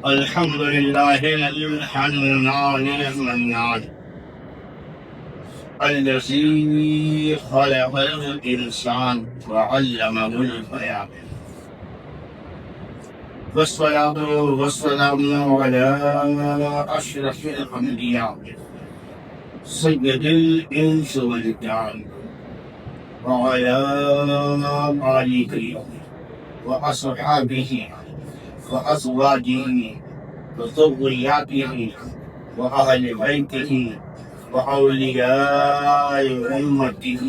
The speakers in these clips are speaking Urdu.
الحمد لله الحنان المنان الذي خلق الإنسان وعلمه البيان والصلاة والسلام على أشرف الأنبياء سيد الإنس والجان وعلى آله وأصحابه وأزواجه وذرياته وأهل بيته وأولياء أمته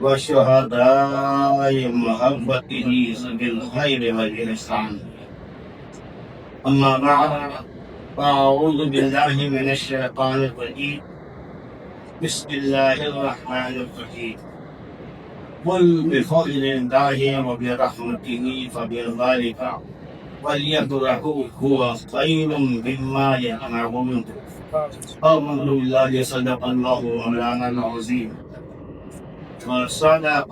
وشهداء محبته بالخير والإحسان. أما بعد فأعوذ بالله من الشيطان الرجيم. بسم الله الرحمن الرحيم. قل بفضل الله وبرحمته فبذلك وليفرحوا هو خير مما يجمعون. آمنت بالله صدق الله مولانا العظيم وصدق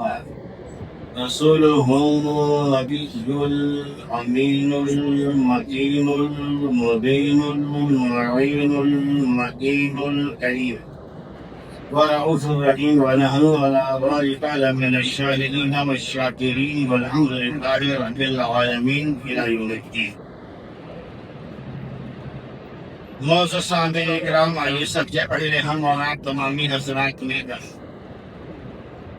رسوله النبي الأمين المتين المبين المعين المتين الكريم ورؤوف الرحيم ونحن على ذلك من الشاهدين والشاكرين والحمد لله رب العالمين إلى يوم الدين. معزز سامعین کرام، آئیے سب سے پہلے ہم اور آپ تمامی حضرات میں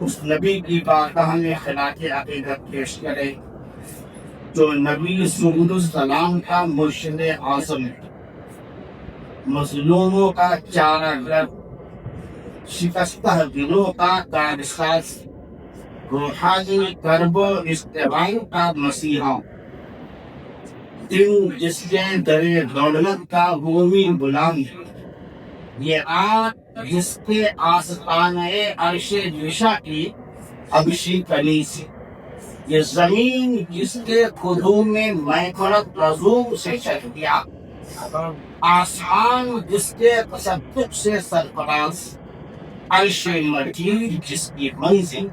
اس نبی کی بارگاہ میں خراج عقیدت پیش کریں جو نبی سعود السلام کا مرشد اعظم ہے، مظلوموں کا چارہ گر، شکستہ دلوں کا کارساز، روحانی کرب و اضطراب کا مسیحا، دن جس کے در دولت کا رومی غلام ہے، یہ رات جس کے آستانِ عرش نشا کی حبشی کنیز ہے، یہ زمین جس کے قدوم میں میکرت رزوم سے چل گیا، آسمان جس کے تصدق سے سرفراز، عرش مجید جس کی منزل،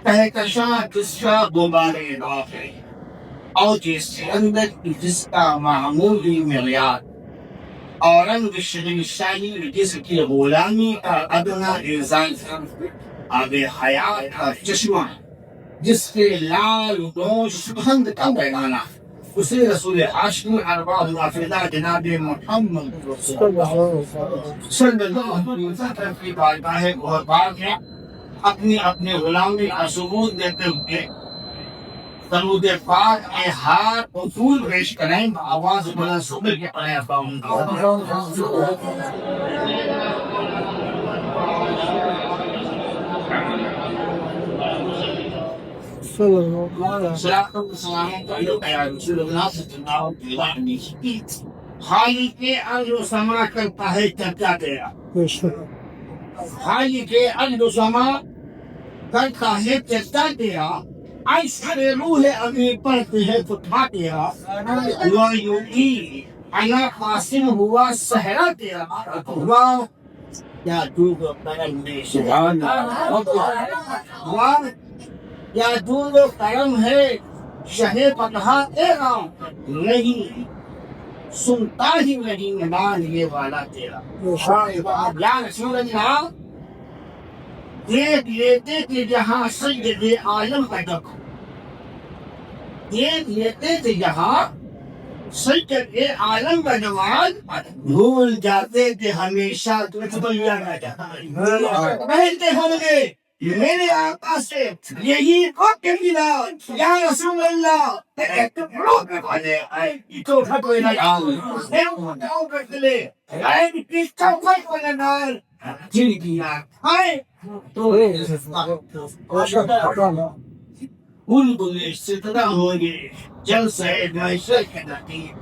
کہکشاں جس کا غبار راہ ہے، اور جس اندر جس کا معمولی معیار، اورنگ شاہی جس کی غلامی کا ادنا اعزاز، آب حیات کا چشمہ جس کے لال گوش سگندھ کا پیمانہ، اسے رسول ہاشمی ارواح الافضہ جناب محمد صلی اللہ علیہ وسلم کی بارگاہ گہربار میں اپنی غلامی کا ثبوت دیتے ہوئے درود پاک میں ہاتھ اصول پیش کریں، آواز بلند صبح کے پڑھیں خالق ارض و سما کرتا ہے چرچا تیرا، خالق ارض و سما کرتا ہے چرچا تیرا، عیسر روح ابھی پڑھتی ہے فتحہ تیرا، ویوگی انا قاسم ہوا سہرا تیرا، واہ کیا دور و کرم ہے، سبحان اللہ، واہ کیا دور و کرم ہے شہ فتحہ تیرا، نہیں سنتا ہی نہیں ماننے والا تیرا، یا رسول اللہ دیکھ لیتے کہ جہاں سید عالم کا جب، دیکھ لیتے کہ جہاں سید عالم کا جوان، بھول جاتے کہ ہمیشہ تجھ کو یاد کہتے ہوں گے میرے آقا سے یہی وقت ملا، یا رسول اللہ تیرے ٹکڑوں پہ بنے آئے تو کوئی نہ جاؤ جاؤ بدلے آئے کس کا کوئی بنے نال جن کی آنکھ آئے تو بلبل سترہ ہوں گے جل سے معیشت کے نتیجے،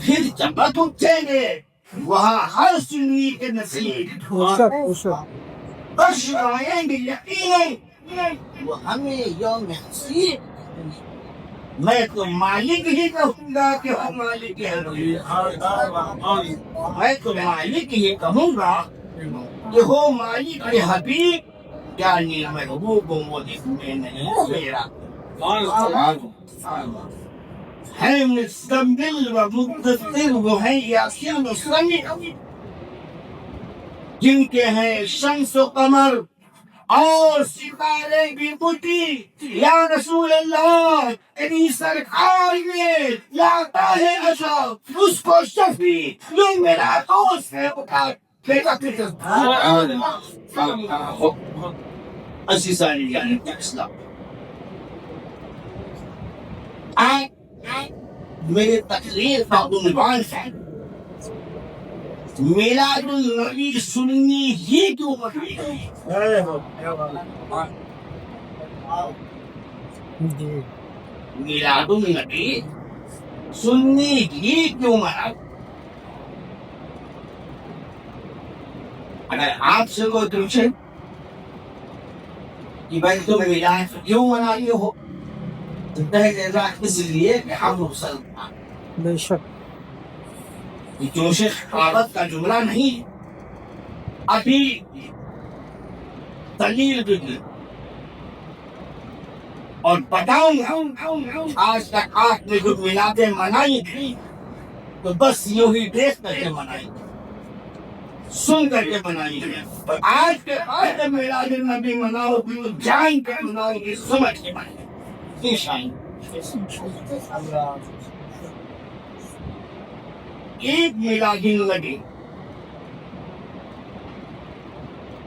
پھر جب اٹھیں گے وہاں ہر سنی کے نصیب، بشر آئیں گے یقیناً وہ ہمیں یوم حسیب، میں تو مالک ہی کہوں گا کہ وہ مالک ہے، میں تو مالک ہی کہوں گا کہ وہ مالک حبیب، یعنی محبوب مدح میں نہیں میرا ہے مستقبل و مقتصر وہ ہیں یاسین و سمیع جن کے ہیں شمس و قمر اور ستارے بھی بوٹی یا رسول اللہ تیری سرکار میں لاتا ہے اشرف اس کو شفیع جو میرا دوست ہے اٹھا بیٹا اسی ساری جانے کا اسلام میرے تقریر کا عنوان ہے میلاد النبی سننی ہی کیوں مطلوب ہے میلاد النبی سننی ہی کیوں منع اگر آپ سے کوئی پوچھے کہ بھائی تم میلاد کیوں مناتے ہو تو کہے گا اس لیے کہ ہم مسلمان بے شک یہ جوش حقارت کا جملہ نہیں ابھی دلیل بھی اور بتاؤں آج تک آپ نے جو میلادیں منائی تھی تو بس یوں ہی دیکھ کر کے منائی سن کر کے منائی اور آج کے بعد جب میلاد النبی مناؤ تو جان کے مناؤ گی سمجھ کے مناؤ شاہین ایک میلاد النبی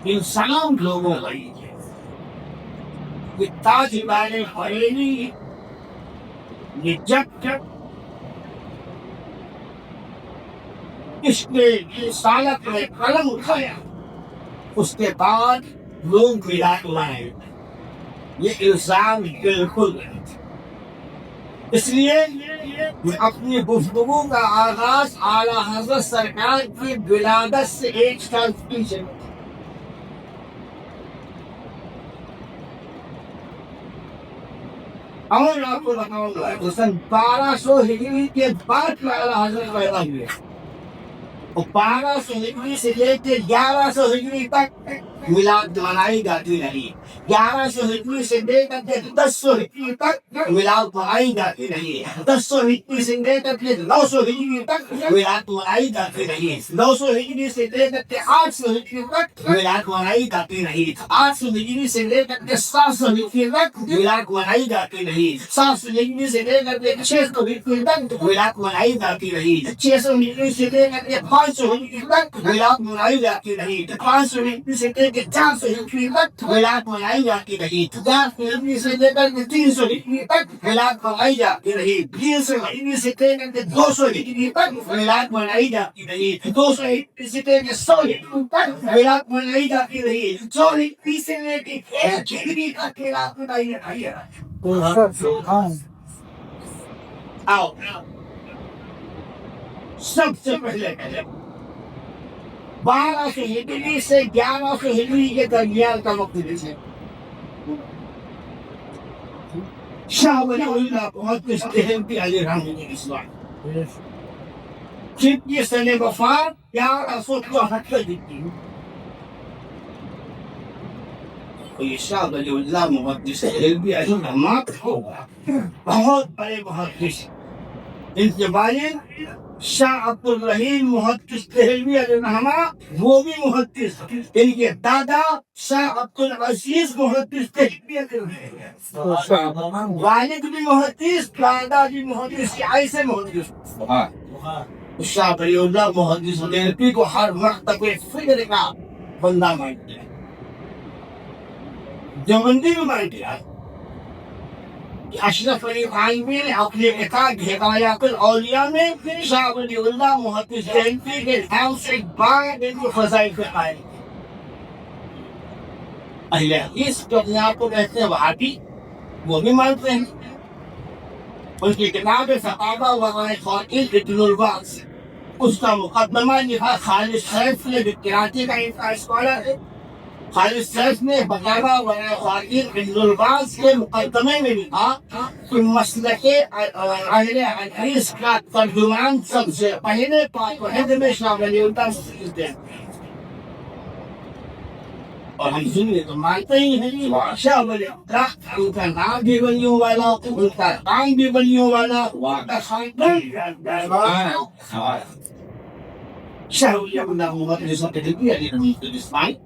انسان لوگوں گئی ہے یہ تاج والے حریری یہ جب اس نے رسالت میں قلم اٹھایا اس کے بعد لوگ میلاد منائے یہ الزام بالکل غلط ہے اس لیے میں اپنی گفتگو کا آغاز اعلیٰ حضرت سرکار کی ولادت سے ایک سال پیچھے اور آپ کو بتاؤں گا سن 1200 ہجری کے بعد میں اعلیٰ حضرت پیدا ہوئے اور 1200 ہجری سے لے کے 1100 ہجری تک میلاد منائی جاتی رہی 1100 ہجری سے لے کر کے 1000 ہجری تک میلاد منائی جاتی رہی 1000 ہجری سے لے کر کے 900 ہجری تک میلاد منائی جاتی رہی 900 ہجری سے لے کر کے 800 ہجری تک میلاد منائی جاتی رہی 800 ہجری سے لے کر کے 700 ہجری تک میلاد منائی جاتی رہی 700 ہجری سے لے کر کے 600 ہجری تک میلاد منائی جاتی رہی 600 ہجری سے لے کر کے 500 ہجری تک میلاد منائی جاتی رہی 500 ہجری سے لے کے 400 ہجری تک میلاد منائی جاتی رہی 400 ہجری سے لے کر کے 300 ہجری تک میلاد منائی جاتی رہی 300 ہجری سے لے کر کے 200 ہجری تک میلاد منائی جاتی رہی 200 ہجری سے لے کے 100 ہجری تک میلاد منائی جاتی رہی 100 ہجری سے لے کے 1 ہجری تک میلاد منائی جاتی رہی بے شک آؤ سب سے پہلے 1200 ہجری سے 1100 ہجری کے درمیان کا وقت ہے شاہ ولی اللہ بہت کچھ دہن کی علی رحمۃ اللہ جن کی سن وفات 1174 کی یہ شاہ ولی اللہ محدث دہلوی علیہ رحمت ہوگا بہت بڑے محدث ان کے والد شاہ عبد الرحیم محدث دہلوی علیہ رحمہ وہ بھی محدث ان کے دادا شاہ عبد العزیز محدث دہلوی علیہ رحمہ والد بھی محدث دادا بھی محدث ایسے محدث شاہ ولی اللہ محدث دہلوی کو ہر مرتبہ فکر کا بندہ مانتے ہیں دیوبندی بھی مانتے ہیں اشرف علی خانوی نے اپنے کتاب ہدایات الاولیاء میں شاہ ولی اللہ محدث دہلوی کے نام سے 12 دن کے فضائل پہ قائل اہل حدیث جو اپنے آپ کو کہتے ہیں وہابی وہ بھی مانتے ہیں ان کی کتاب فتاوی وغیرہ خواتین ابن الباس اس کا مقدمہ لکھا خالد سیف نے جو کراچی کا اسکالر ہے خالد سیف نے بغیرہ وغیرہ خواتین ابن الباس کے مقدمے میں لکھا کہ مسلک اہل حدیث کا ترجمان سب سے پہلے پاک و ہند میں شاہ ولی اللہ اور ہم سننے تو مانتے ہی ہیں. بادشاہ بنے ان کا نام بھی بلیوں والا, ان کا کام بھی بلیوں والا, وہاں کا خاندان شاہ ولی اللہ محمد رسول تلبی علی رحمۃ الاسماعیل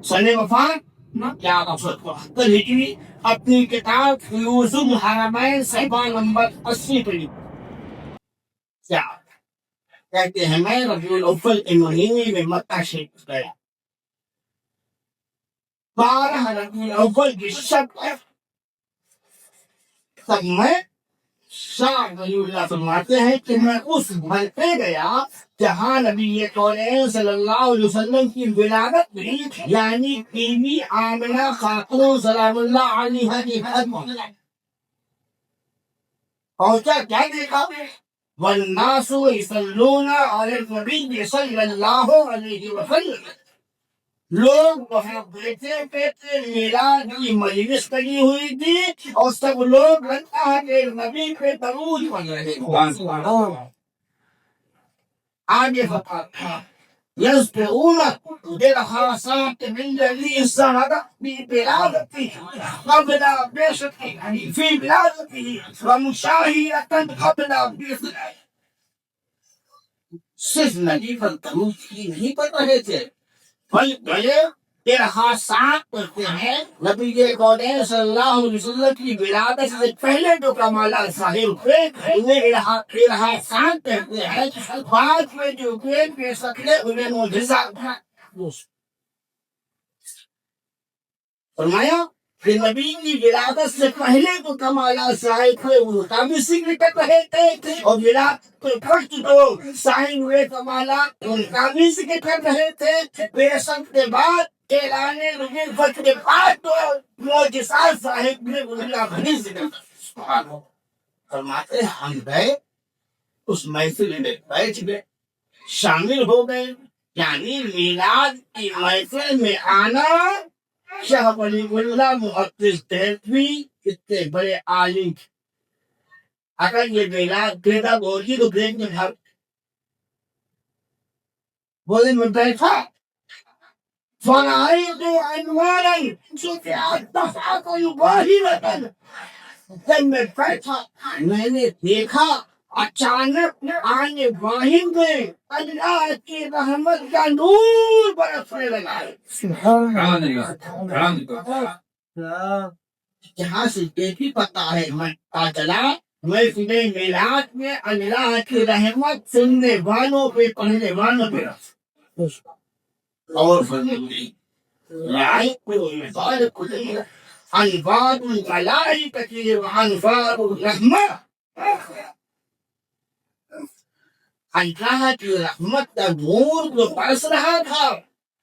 سن وفات 1174 ہجری اپنی کتاب فیوز الحرمین صفحہ نمبر 80 پہ کیا کہتے ہیں میں ربیع الاول کے مہینے میں مکہ شریف گیا. 12 ربیع الاول کی شب تب میں شاہ ولی اللہ فرماتے ہیں کہ میں اس گھر پہ گیا جہاں نبی کونین صلی اللہ علیہ وسلم کی ولادت ہوئی, یعنی بیوی آمنہ خاتون سلام اللہ علیہا کی گھر پہنچا. کیا دیکھا؟ والناس یصلون علی النبی صلی اللہ علیہ وسلم, لوگ وہاں بیٹھے بیٹھے میلاد کی مجلس لگی ہوئی تھی اور سب لوگ اللہ کے نبی پہ درود پڑھ رہے تھے. آگے فتح یذکرون بالخاصات من الذی صعد بولادته قبل بعثته فی ولادته ومشاہدۃ قبل بعثته. صرف نبی پر درود ہی نہیں پڑھ رہے تھے بلکہ ارحاسات پڑھتے ہیں نبی کونین صلی اللہ علیہ وسلم کی ولادت سے پہلے جو کمالات ظاہر ہوئے انہیں ارحاسات کہتے ہیں. بعد میں جو ہوئے بے شکلے انہیں معجزات فرمایا کہ نبی کی ولادت سے پہلے جو کمالات ظاہر ہوئے ان کا بھی ذکر کر رہے تھے, اور ولادت کے وقت جو ظاہر ہوئے کمالات ان کا بھی ذکر کر رہے تھے. بے شک کے بعد اعلان نبوت کے بعد تو معجزات ظاہر ہوئے ان کا بھی ذکر فرماتے ہیں. ہم گئے اس محفل میں بیٹھ گئے, شامل ہو گئے, یعنی میلاد کی محفل میں آنا. شاہ ولی اللہ محدث دہلوی اتنے بڑے عالم تھے, اگر یہ میلاد پیدا ہوگی تو دیکھ میں گھر بولے میں بیٹھا فرائض عنوانا دفعت باہرة. جب میں بیٹھا میں نے دیکھا اچانک آنے باہر میں اللہ کی رحمت کا نور برسنے لگا. جہاں سے یہ بھی پتا ہے میں چلا میں تمہیں میلاد میں اللہ کی رحمت سننے والوں پہ پڑھنے والوں پہ اور انوار الملائکۃ وانوار الرحمہ. اللہ کی رحمت کا نور جو برس رہا تھا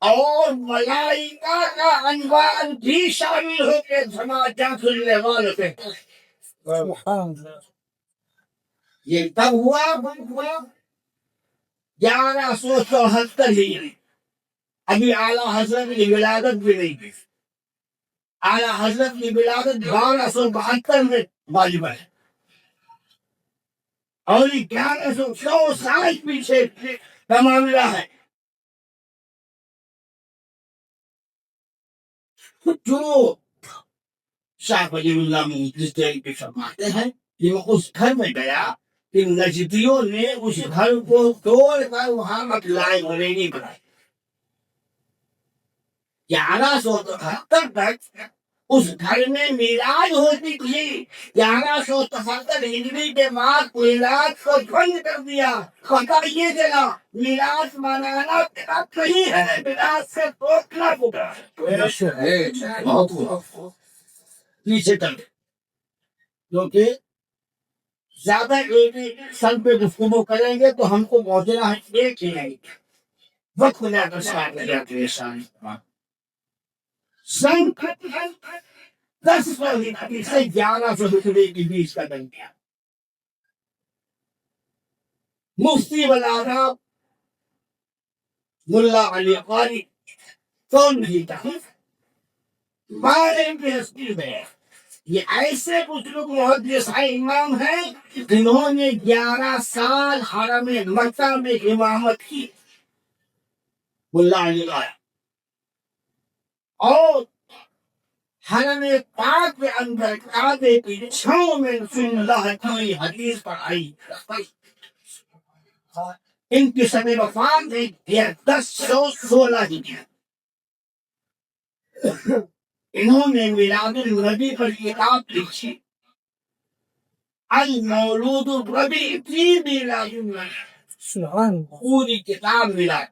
اور ملائکہ کا انوار بھی شامل ہو کے سماجات سننے والوں پہ. یہ تب ہوا 1174 ہجری. ابھی اعلیٰ حضرت کی ولادت بھی نہیں تھی. اعلیٰ حضرت کی ولادت 1272 میں واجب ہے, اور یہ 1100 سال پیچھے کا معاملہ ہے. جو شاہ ولی اللہ محدث دہلوی فرماتے ہیں کہ وہ اس گھر میں گیا کہ نجدیوں نے اس گھر کو توڑ کر وہاں مقلائے غریبی بنائی. 1173 تک اس گھر میں میلاد ہوتی تھی. 1173 ہجری کے بعد میلاد کو بند کر دیا. پتہ یہ چلا میلاد منانا بدعت نہیں ہے, بدعت سے روکنا ہوگا. پیچھے چل کیونکہ زیادہ ایک سن پہ گفتگو کریں گے تو ہم کو موجودہ ہے ایک ہی نہیں, وقت لے کر ساتھ لے جاتے ہیں. سن 1000 ہجری سے 1100 ہجری کے بیچ کا دن کیا. مفتی والآداب ملا علی قاری کون نہیں تھا, بارے میں ہستی میں یہ ایسے کچھ لوگ محدث امام ہیں جنہوں نے 11 سال حرم مکہ میں امامت کی. ملا علی قاری اور حرم پاک کے اندر کعبے کی چھاؤں میں رسول اللہ کی حدیث پر آئی. ان کی سن وفات 1016 ہجری. انہوں نے میلاد النبی پر کتاب لکھی المولود الربیع فی میلاد النبی. پوری کتاب میلاد.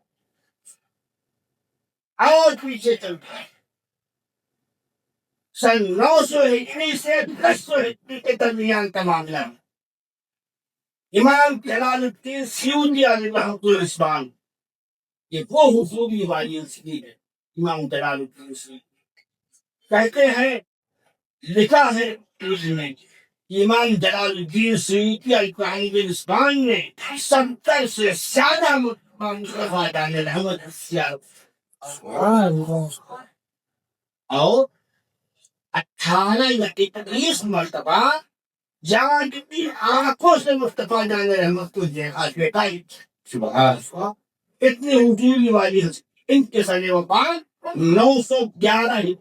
اور پیچھے چلتا ہے سن 900 ہجری سے 1000 ہجری کے درمیان کا معاملہ. امام جلال الدین سیوطی علیہ رحمۃ الاسلام یہ وہ حضوری والی ہے. امام جلال الدین سیوطی کہتے ہیں لکھا ہے امام جلال الدین سیوطی علیہ الاسلام نے 70 سے زیادہ مصطفیٰ دان رحمت اور 18 یا 23 مرتبہ جہاں کتنی آنکھوں سے مصطفیٰ جان رحمت کو دیکھا دیکھا. سبحان اللہ. اتنی حضوری والی ان کے سن وفات 911.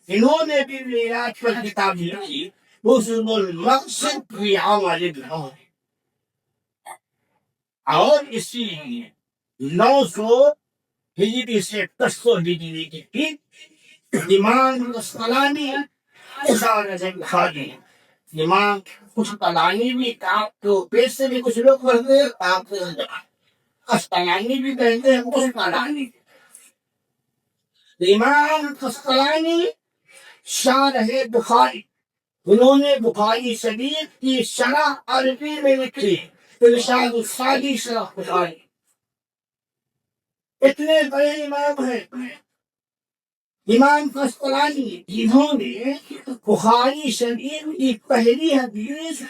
انہوں نے بھی معراج پر کتاب لکھی حسن المقصد فی عمل الہدی. اور اسی 900 ہجری سے 1000 ہجری کی امام قسطلانی امام قسطلانی بھی آپ کو پیش سے بھی کچھ لوگ پڑھتے ہیں آپ قسطلانی بھی کہتے ہیں قسطلانی. امام قسطلانی شارح بخاری انہوں نے بخاری شریف کی شرح عربی میں لکھی ارشاد السالی شرح بخاری. اتنے بڑے امام ہیں امام قسطلانی جنہوں نے بخاری شریف کی پہلی حدیث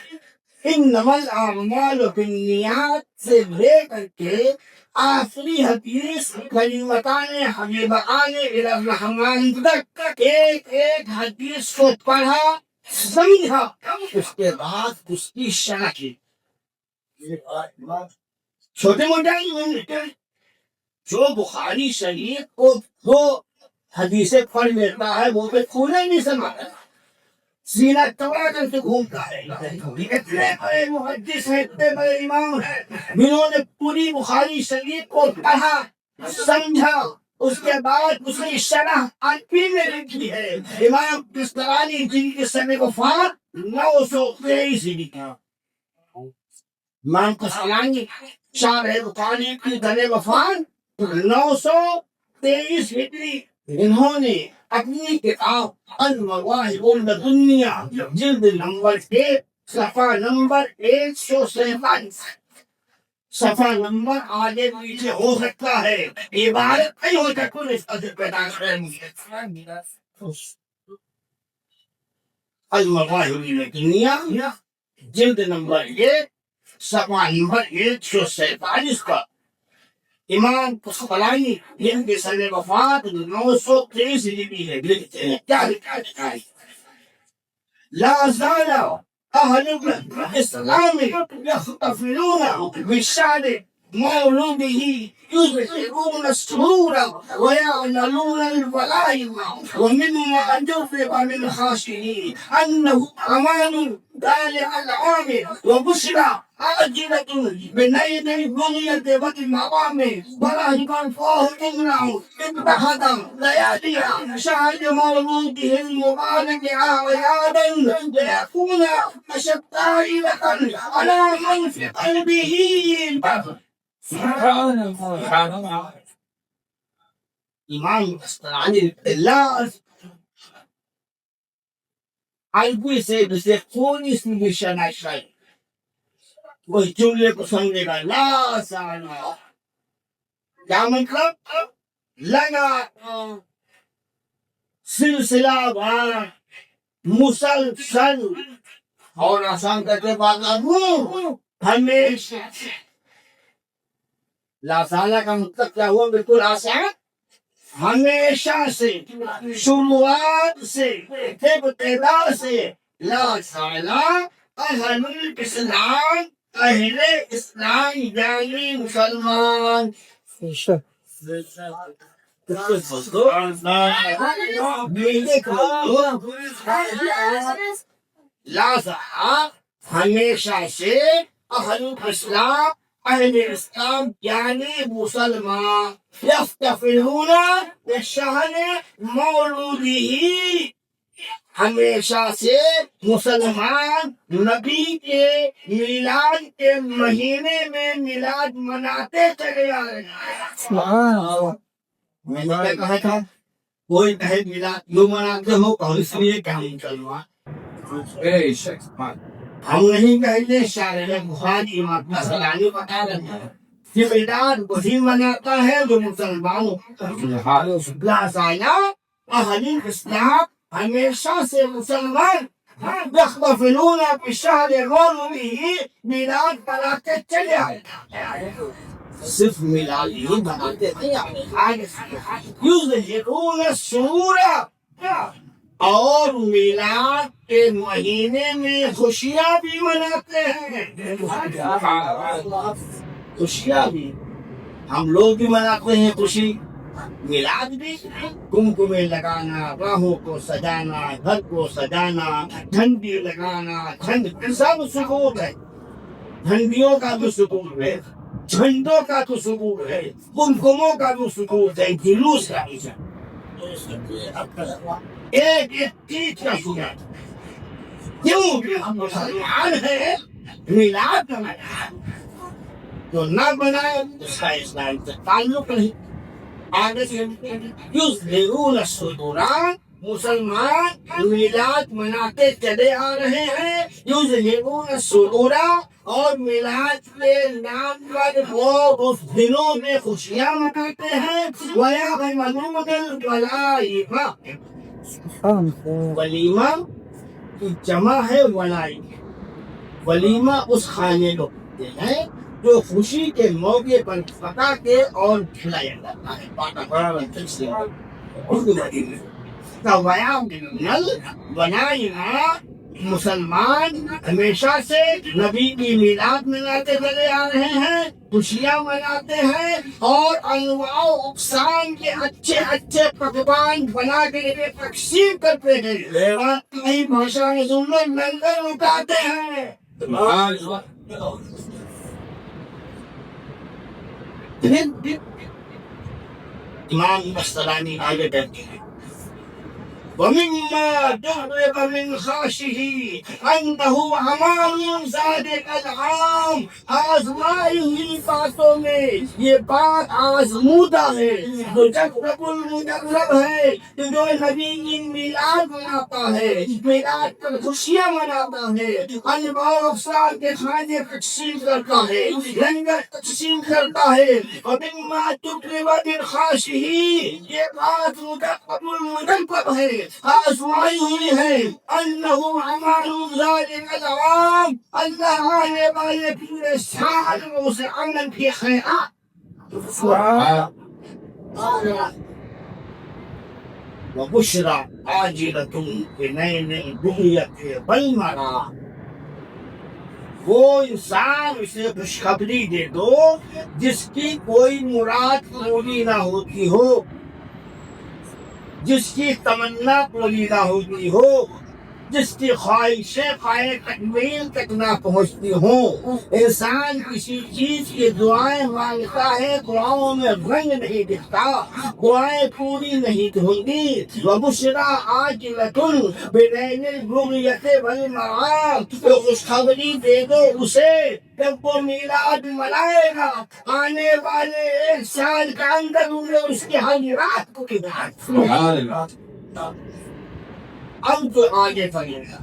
انما الاعمال بالنیات سے لے کر کے آخری حدیث کلمتان حبیبان الی الرحمن تک ایک ایک حدیث کو پڑھا سمجھا اس کے بعد اس کی شرح کی. چھوٹے موٹے جو بخاری شریف کو دو حدیثیں پڑھ لیتا ہے وہ پہ پورا نہیں سمجھتا سینہ توڑا کر کے گھومتا ہے. اتنے بڑے محدث ہیں اتنے بڑے امام ہیں جنہوں نے پوری بخاری شریف کو پڑھا سمجھا اس کے بعد اس کی شرح عربی میں لکھی ہے. امام قسطلانی جن کی سن وفات 923 ہجری. امام قسطلانی شارح بخاری کی سن وفات 923 ہجری. انہوں نے اپنی کتاب المواہب اللدنیہ جلد نمبر 1 صفحہ نمبر 147 صفحہ نمبر آگے پیچھے ہو سکتا ہے عبارت نہیں ہو سکتا اس قدر پیدا کریں. المواہب اللدنیہ جلد نمبر 1 صفحہ نمبر 147 کا امام قسطلانی جن کی سن وفات 923 ہجری ہے. لکھتے ہیں کیا لکھا ہے لا زال اہل الاسلام یحتفلون بشأن مولوده يظهرون السرور ويعلنون الولائم ومما أجرب من خاشعين أنه أمان دالع العام وبشرى عاجلة بنيل البنية والمرام ورهبا فاه تمنع اتخذ لياليها شهد مولوده المبارك أعيادا ليكون أشد عائلة على من في قلبه. امام قسطلانی اللہ عربی سے جسے خونی سے بھی شناش ہے وہ جملے کو سمجھے گا لا سانا کیا مطلب لگا سلسلہ بار مسلسل اور آسان کرتے بات ہمیشہ. لاسانہ کا مطلب کیا ہوا بالکل آسان ہمیشہ سے شروعات سے ابتدا سے. لاسانہ اہل الاسلام اہل اسلام یعنی مسلمان لہذا ہمیشہ سے اہل اسلام یعنی مسلمان یحتفلون بشأن مولودہ، ہمیشہ سے مسلمان نبی کے میلاد کے مہینے میں میلاد مناتے چلے آ رہے ہیں۔ میں نے کیا کہا تھا؟ کوئی کہے میلاد کیوں مناتے ہو اور اس لیے کیا چلوا، ہم نہیں کہتے، شارح بخاری امام غزالی بتا رہے ہیں کہ میلاد وہی مناتا ہے جو مسلمانوں اہل اسلام ہمیشہ سے مسلمان یحتفلون بشہر مولدہ میلاد مناتے چلے آئے، صرف میلاد ہی مناتے نہیں، یظہرون السرور، اور میلاد کے مہینے میں خوشیاں بھی مناتے ہیں، خوشیاں بھی ہم لوگ بھی مناتے ہیں، خوشی میلاد بھی، کمکمے لگانا، راہوں کو سجانا، گھر کو سجانا، جھنڈی لگانا، سب ثبوت ہے، جھنڈیوں کا بھی ثبوت ہے، جھنڈوں کا تو ثبوت ہے، کمکموں کا بھی ثبوت ہے، جلوس کا بھی ایک چیز کا ثبوت، کیوں کہ ہم مسلمان ہیں، میلاد منایا، جو نہ بنائے اس کا اسلام سے تعلق نہیں۔ یظہرون السرور، مسلمان میلاد مناتے چلے آ رہے ہیں، یظہرون السرور، اور میلاد کے نام پر وہ اس دنوں میں خوشیاں مناتے ہیں، وَيَعْمَلُونَ الْوَلَائِمَ، ولیمہ کی جمع ہے ولائم، ولیمہ اس کھانے کو کہتے ہیں جو خوشی کے موقع پر پکا کے اور کھلایا جاتا ہے، مسلمان ہمیشہ سے نبی کی میلاد مناتے چلے آ رہے ہیں، خوشیاں مناتے ہیں، اور انواع و اقسام کے اچھے اچھے پکوان بنا کے تقسیم کرتے ہیں، اور کئی بھاشا میں لنگر اٹھاتے ہیں۔ امام بستلانی آگے کہتے ہیں وَمِمَّا دُعْرِبَ مِنْ خَاشِهِ أَنَّهُ عَمَامٌ ذَلِكَ الْعَامِ، آزمائی باتوں میں یہ بات آزمودہ ہے، مجرب المجرب ہے، جو نبی کی میلاد مناتا ہے، میلاد پر خوشیاں مناتا ہے، انواع و اقسام کے کھانے تقسیم کرتا ہے، لنگر تقسیم کرتا ہے، وَمِمَّا دُعْرِبَ مِنْ خَاشِهِ، یہ بات مجرب المجرب ہے، آزمائی ہوئی ہے، انہو عمال ذالک العام، اللہ آنے والے پورے سال میں اسے عمل کی خیرات، وبشرى عاجلة بنيل بغية بالمرا، وہ انسان اسے خوشخبری دے دو جس کی کوئی مراد پوری نہ ہوتی ہو، جس کی تمنا پوری نہ ہوتی ہو، جس کی خواہشیں پائے تکمیل تک نہ پہنچتی ہوں۔ انسان کسی چیز کی دعائیں مانگتا ہے، دعاؤں میں رنگ نہیں دکھتا، دعائیں پوری نہیں ہوتی۔ وَبُشْرَىٰ عَاجِلَةٌ بِنَيْلِ الْبُغْيَةِ وَالْمَرَامِ، تو خوشخبری دے دو اسے جب وہ میلاد منائے گا، آنے والے ایک سال کے اندر انہیں اس کی حاضرات کو اب تو آگے پڑھے گا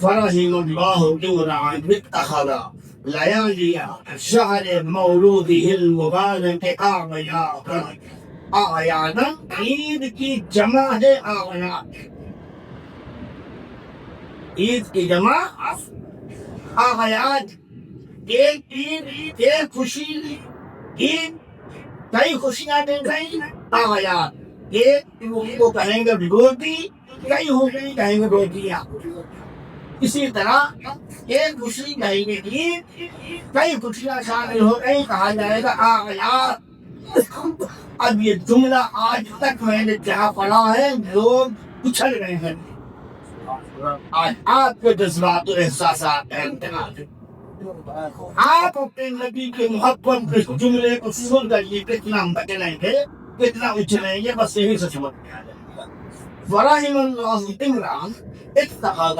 فرحم اللہ جمرعا اتخذ لیالی شہر مولوده المبارک اعیادا، عید کی جمع ہے اعیاد، عید کی جمع اعیاد، ایک عید ایک خوشی، عید کئی خوشیاں دے گئی، اعیاد ایک کو کہیں گے روٹی، کئی ہو گئی کہیں گے روٹیاں، اسی طرح ایک خوشی کہیں گے عید، کئی خوشیاں شامل ہو گئی، کہا جائے گا اعیاد۔ اب یہ جملہ آج تک میں نے جہاں پڑھا ہے لوگ اچھل رہے ہیں. آج آپ کے جذبات و احساسات کا امتحان ہے. آپ اپنے نبی کے محبت کے جملے کو سن کر یہ کتنا بچلیں گے, کتنا اچھلیں گے, بس یہی سے سمجھ میں آ جائے گا. ورحم اللہ عمران اتخذ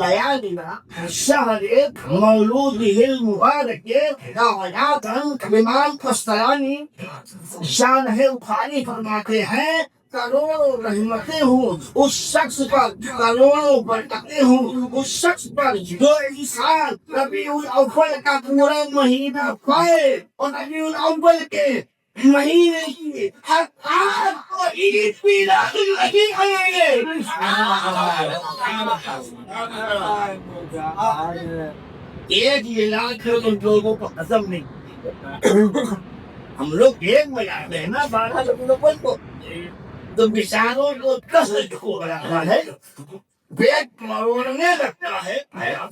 ليالنا شهر مولوده المبارك ہدایات. امام قسطلانی شان ہے بخاری فرماتے ہیں کروڑوں رحمتیں ہوں اس شخص پر, کروڑوں برکتیں ہوں اس شخص پر جو انسان ربیع الاول کا پورا مہینہ پائے اور ربیع الاول کے مہینے کی ہر آٹھ کو عید میلاد النبی آئیں گے. ایک میلاد ہے ان لوگوں کو ہضم نہیں. ہم لوگ ایک مجاتے ہیں نا 12 ربیع الاول کو, تو بیچاروں کو کثرت ہو رہا ہے, پیٹ مروڑنے لگتا ہے,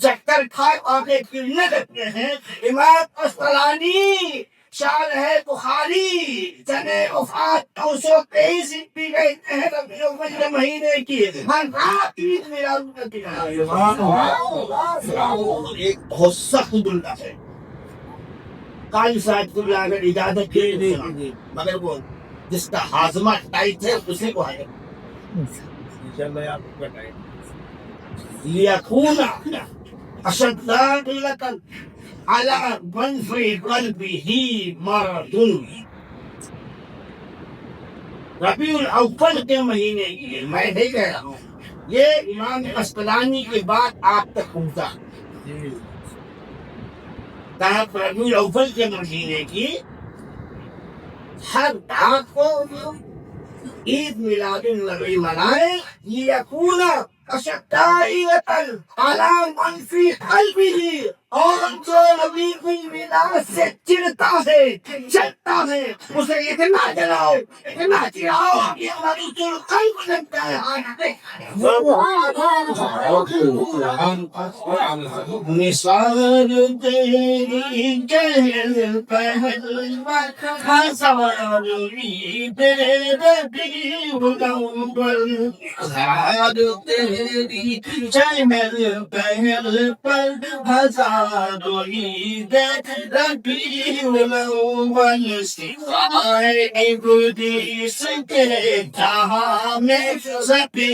چکر کھائے آگے گرنے لگتے ہیں. امام قسطلانی شان ہے بخاری سنے وفات 923 بھی کہتے ہیں ربیع الاول کے مہینے کی ہر رات عید میلاد النبی. ایک بہت سخت جملہ ہے. قاری صاحب کو اگر اجازت دے دیں, مگر وہ جس کا ہاضمہ ٹائٹ ہے اسی کو ہے. لیکون اشد داخلة على من في قلبه مرض. ربیع الاول کے مہینے کی میں نہیں کہہ رہا ہوں, یہ امام قسطلانی کی بات آپ تک پہنچا. کہا ربیع الاول کے مہینے کی ہر رات کو عید میلاد النبی منائے. لیکون اشد على من في قلبه, اور جو نبی کی میلاد سے چڑھتا ہے چلتا ہے اسے اتنا جلاؤ اتنا چڑھاؤ یہ مریض القلب لگتا ہے. نثار تیری جہل پہل ہزاری تیرے ربیع الاول. نثار تیری جہل پہل پر ہزاروں عید ربیع الاول. سوائے ابلیس کے جہاں میں سبھی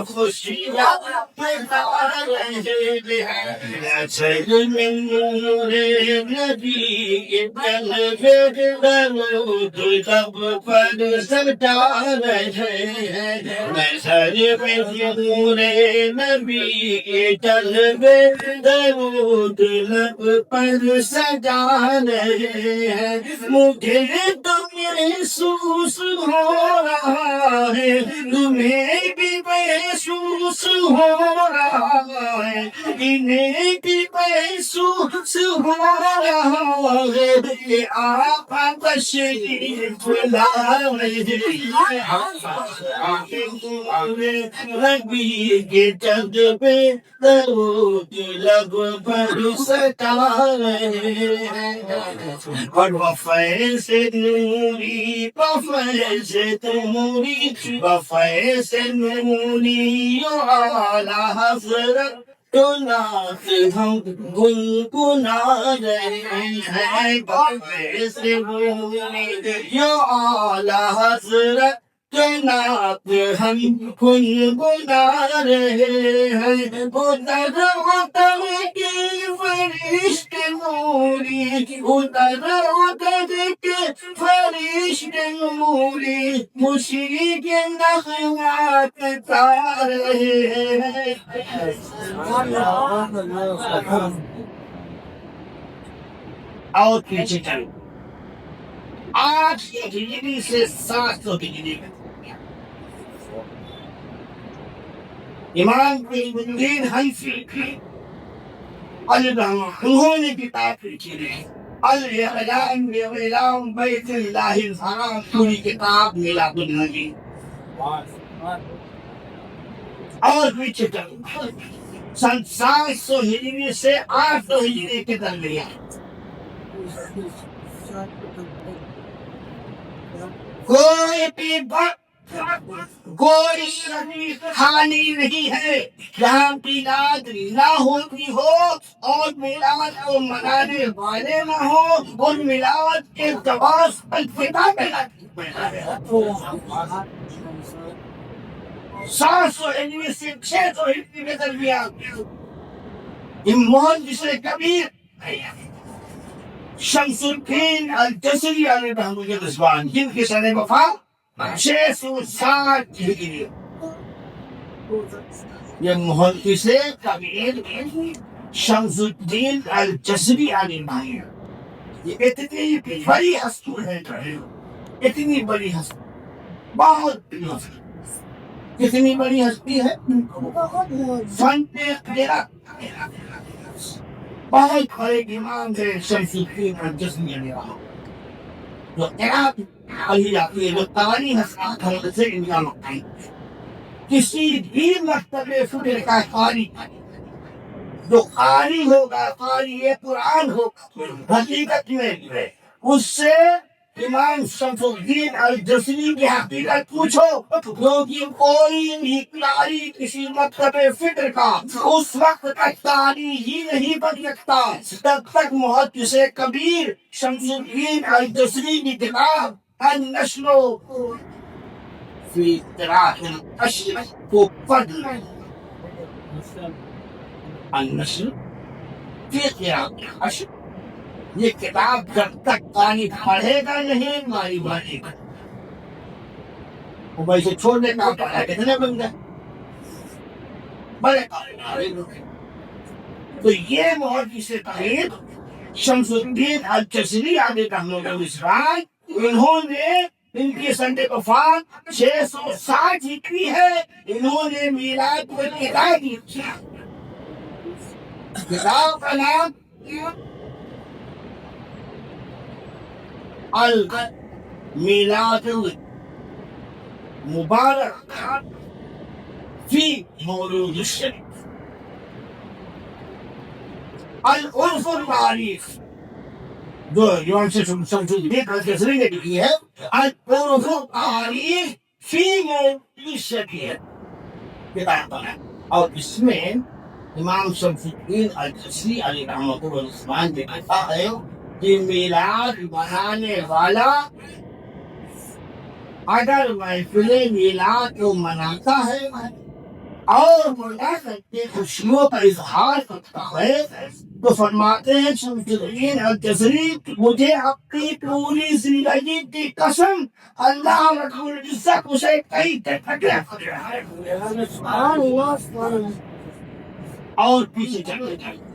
خوشیاں منا رہے ہیں. چل من نور نبی قلب درود لب پر سجا رہے ہیں. نظر میں نور نبی قلب درود لب پر سجا رہے ہیں. مجھے تو محسوس ہو رہا ہے تمہیں بھی محسوس ہو رہا ہے, انہیں بھی محسوس ہو رہا ہے. یہ آپ تشریف لا رہے ربیع کے چند پہ درود لب پر سجا رہے ہیں. اور وفیض نوری وفیض نوری وفیض نوری اعلیٰ حضرت نعت ہم گنگنا رہے ہیں. وفیض نوری اعلیٰ حضرت نعت ہم گنگنا رہے ہیں. ادھر ادھر کے فرشتے نوری, ادھر ادھر کے فرشتے نوری خوشی کے نغمات گا رہے ہیں. اور پیچھے چلو, 800 ہجری سے 700 ہجری میں امام علم الدین حنفی انہوں نے کتاب لکھی ہے الاعلام باعلام بیت اللہ الحرام. پوری کتاب میلاد النبی. اور پیچھے چلو, سن 700 ہجری سے 800 ہجری کے درمیان کوئی بھی کوئی ہانی نہیں ہے جہاں میلاد نہ ہوتی ہو اور میلاد کو منانے والے نہ ہو اور میلاد کے جواز الفدا سات سو ہجری سے 600 ہجری کے درمیان امام جسے کبیر شمس الدین الجزری علیہ رحمۃ کے رضوان جن کی سن وفات 660 ہجری یہ محدث کبیر شمس الدین الجزری علیہ رحمۃ یہ اتنی بڑی ہستی ہے اتنی بڑی ہستی بہت بڑی ہستی کتنی بڑی ہستی ہے فن قرأت بہت بڑے امام تھے شمس الدین الجزری علیہ رحمۃ جو قرأت پڑھی جاتی ہے جو تاریخ سے ان کا مقام کسی بھی مرتبہ فکر کا قاری جو قاری ہوگا قاری قرآن ہوگا حقیقت میں اس سے امام شمس الدین الجزری کی حقیقت پوچھو کیونکہ کوئی بھی قاری کسی مکتب فکر کا اس وقت تک قاری ہی نہیں بن سکتا تب تک محدث کبیر شمس الدین الجزری کی کتاب النشر فی قراءۃ العشر کو پڑھ لیں النشر فی قراءۃ العشر یہ کتاب جب تک قاری پڑھے گا نہیں ماری بنے گا وہ سے چھوڑنے کا پڑھا کتنے بن گئے بڑے قاری تو یہ محدث کبیر شمس الدین الجزری علیہ رحمۃ اللہ انہوں نے ان کی سن وفات 660 ہجری ہے انہوں نے میلاد کو کتاب لکھا کتاب کا نام المیلاد المبارک فی مولود الشریف العرف التعریف جو امام شمس الدین الجزری نے لکھی ہے العرف التعریف فی مولود الشریف کتاب ہے اور اس میں امام شمس الدین الجزری علیہ رحمۃ اللہ نے کہا ہے کہ میلاد منانے والا اگر محفل میلاد کو مناتا ہے اور مناسب کے خوشیوں کا اظہار کرتا ہے تو فرماتے ہیں شمس الدین الجزری مجھے اپنی پوری زندگی کی قسم اللہ رب العزت اسے کئی اور پیچھے چلتے جائیں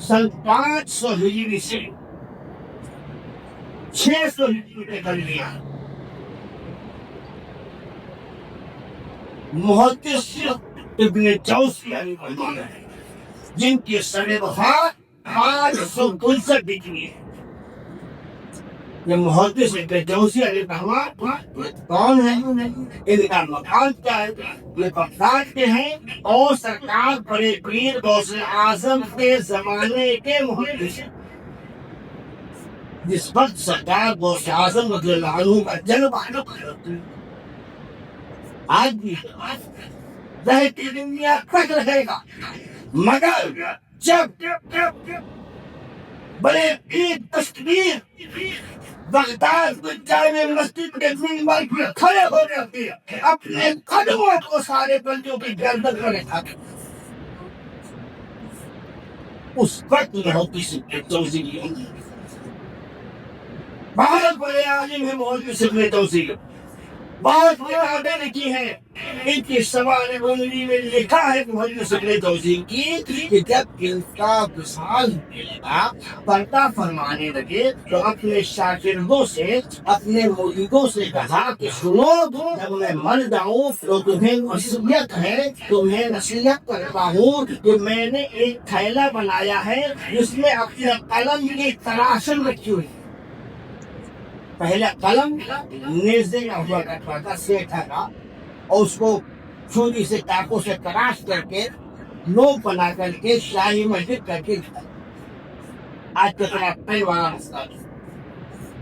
سن 500 ہجری سے 600 ہجری کے درمیان محدث ابن جوزی علیہ رحمۃ جن کی سن وفات 559 ہجری ہے یہ محدث ابن جوزی علیہ رحمۃ کون ہے ان کا مکان کیا ہے یہ بغداد کے ہیں اور سرکار بڑے پیر غوث اعظم کے زمانے کے محدث ہیں جس وقت سرکار غوث اعظم رضی اللہ عنہ کا جنم آج بھی رہتی دنیا تک رہے گا مگر جب بڑے پیر تشکیر بغداد جامع مسجد کے منبر پر کھڑے ہو جاتے ہیں اپنے قدموں کو سارے بندوں کی گردن پر اٹھاتے اس وقت محدث ابن جوزی بہت بڑے عالم ہیں محدث ابن جوزی بہت کتابیں لکھی ہیں ان کی سوال منوی میں لکھا ہے محدث ابن جوزی کی کہ جب ان کا وصال ملا پردہ فرمانے لگے تو اپنے شاگردوں سے اپنے مریدوں سے کہا کہ سنو جب میں مر جاؤں تو تمہیں وصیت ہے تمہیں نصیحت کرتا ہوں کہ میں نے ایک تھیلا بنایا ہے جس میں اپنے قلم کی تراشن رکھی ہوئی پہلا قلم نیزے کا ہوا کرتا تھا سیٹھا کا اور اس کو چھری سے چاقو سے تراش کر کے نوک بنا کر کے شاہی مسجد کر کے آج کا تمہارا پہلوانا مسئلہ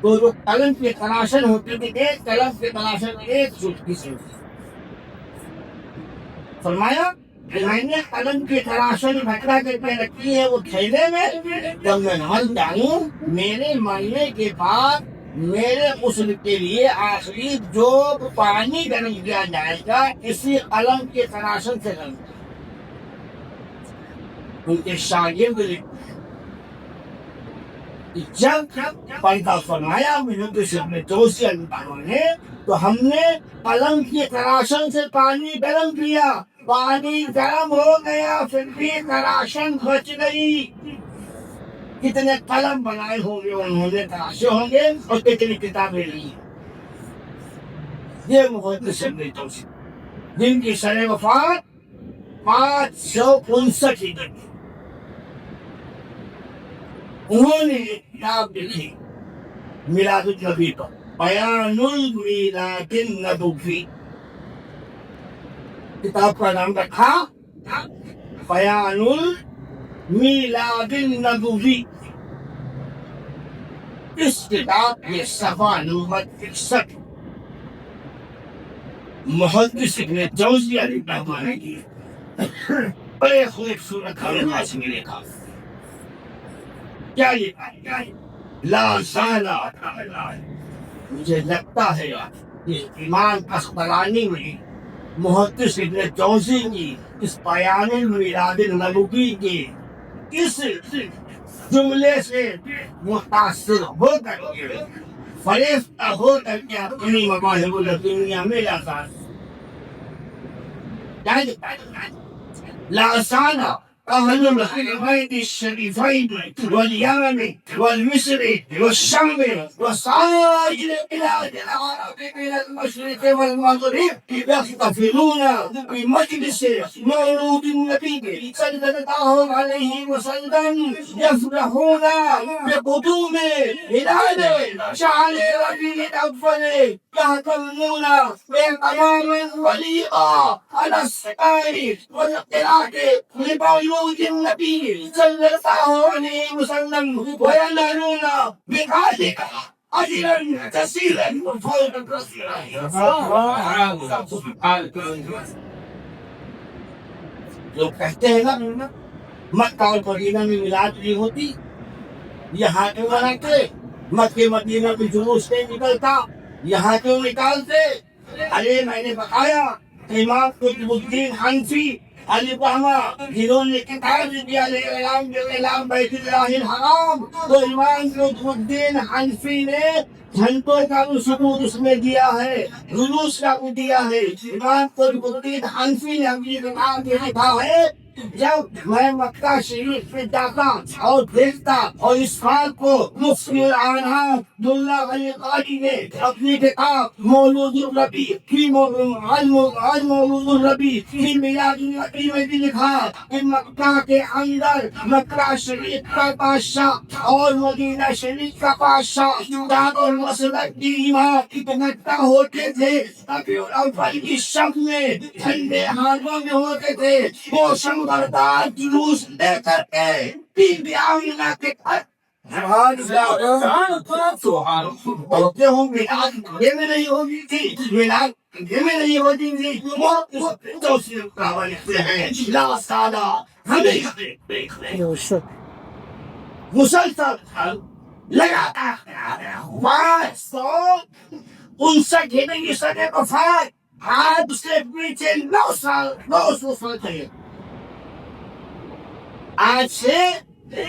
تو جو قلم کی تراشن ہوتی تھی ایک قلم کی تراشن میں ایک چٹکی سے فرمایا کہ میں نے قلم کی تراشن بھٹکا کر کے رکھی ہے وہ تھیلے میں، جب میں مر جاؤں میرے مرنے کے بعد میرے غسل کے لیے آخری جو پانی گرم کیا جائے گا اسی قلم کی تراشن سے گرم ان کے شاگرد جب پیدا فرمایا نے تو ہم نے قلم کی تراشن سے پانی گرم کیا، پانی گرم ہو گیا پھر بھی تراشن بچ گئی۔ کتنے قلم بنائے ہوں گے انہوں نے، تراشے ہوں گے اور کتنی کتابیں لی۔ یہ محدث ابن توسی جن کی سن وفات 559 ہجری، انہوں نے کتاب لکھی میلاد النبی پر، بیان المیلاد النبوی، کتاب کا نام رکھا بیان المیلاد النبوی۔ اس کتاب کے صفحہ نمبر 61 محدث ابن جوزی علیہ الرحمہ نے کی، بڑے خوبصورت الفاظ میں لکھا۔ کیا لکھا؟ لا زالہ، مجھے لگتا ہے کہ ایمان اسقلانی میں محدث ابن جوزی کی اس بیان المیلاد النبوی کے اس جملے سے متاثر ہو کر کے فریفتہ ہو کر کے اپنی مواہب الدنیا میں لاتا لا زالہ أهل الحرمين الشريفين واليمن والمصر والشام وسائر بلاد العرب من المشرق والمغرب يحتفلون بمجلس مولود النبي صلى الله عليه وسلم، يفرحون بقدوم هلال شهر ربيع الأول، يهتمون بتمام وليقة على السقاء والقراءة لمولود النبي صلى الله عليه وسلم، وينالون بذلك أجرا كثيرا وفوزا كثيرا۔ لوگ کہتے ہیں نا مکہ اور مدینہ میں میلاد نہیں ہوتی، یہاں کیوں مناتے؟ مکہ مدینہ میں جلوس نہیں نکلتا، یہاں کیوں نکالتے؟ ارے میں نے بتایا امام قطب الدین حنفی علی رحمہ جنہوں نے کتاب دیا اعلام بیت اللہ الحرام، تو امام قطب الدین حنفی نے گھنٹوں کا ثبوت اس میں دیا ہے، جلوس کا بھی دیا ہے۔ امام قطب الدین حنفی نے اپنی کتاب میں لکھا ہے جب میں مکہ شریف میں جاتا اور دیکھتا، اور اس بات کو مفتی العنان عبداللہ علی قاری نے اپنی کتاب مولود النبی فی مولود النبی فی میلاد النبی میں بھی لکھا کہ مکہ کے اندر مکہ شریف کا بادشاہ اور مدینہ شریف کا بادشاہ دار المسلک کی امام اکٹھا ہوتے تھے، ابھی الاول کی شب میں ٹھنڈے ہاتھوں میں ہوتے تھے، موسم بردار جلوس لے کر کے بی بی آمینہ کے گھر ہوتے ہوں میلاد یہ میں نہیں ہوگی تھی، میلاد یہ میں نہیں ہوتی تھی، وہ توصیف کا لکھتے ہیں لا سادہ ہمیں مسلسل لگاتا ہے 559 ہجری سن وفات، آج سے پیچھے 900 سال تھے، آج سے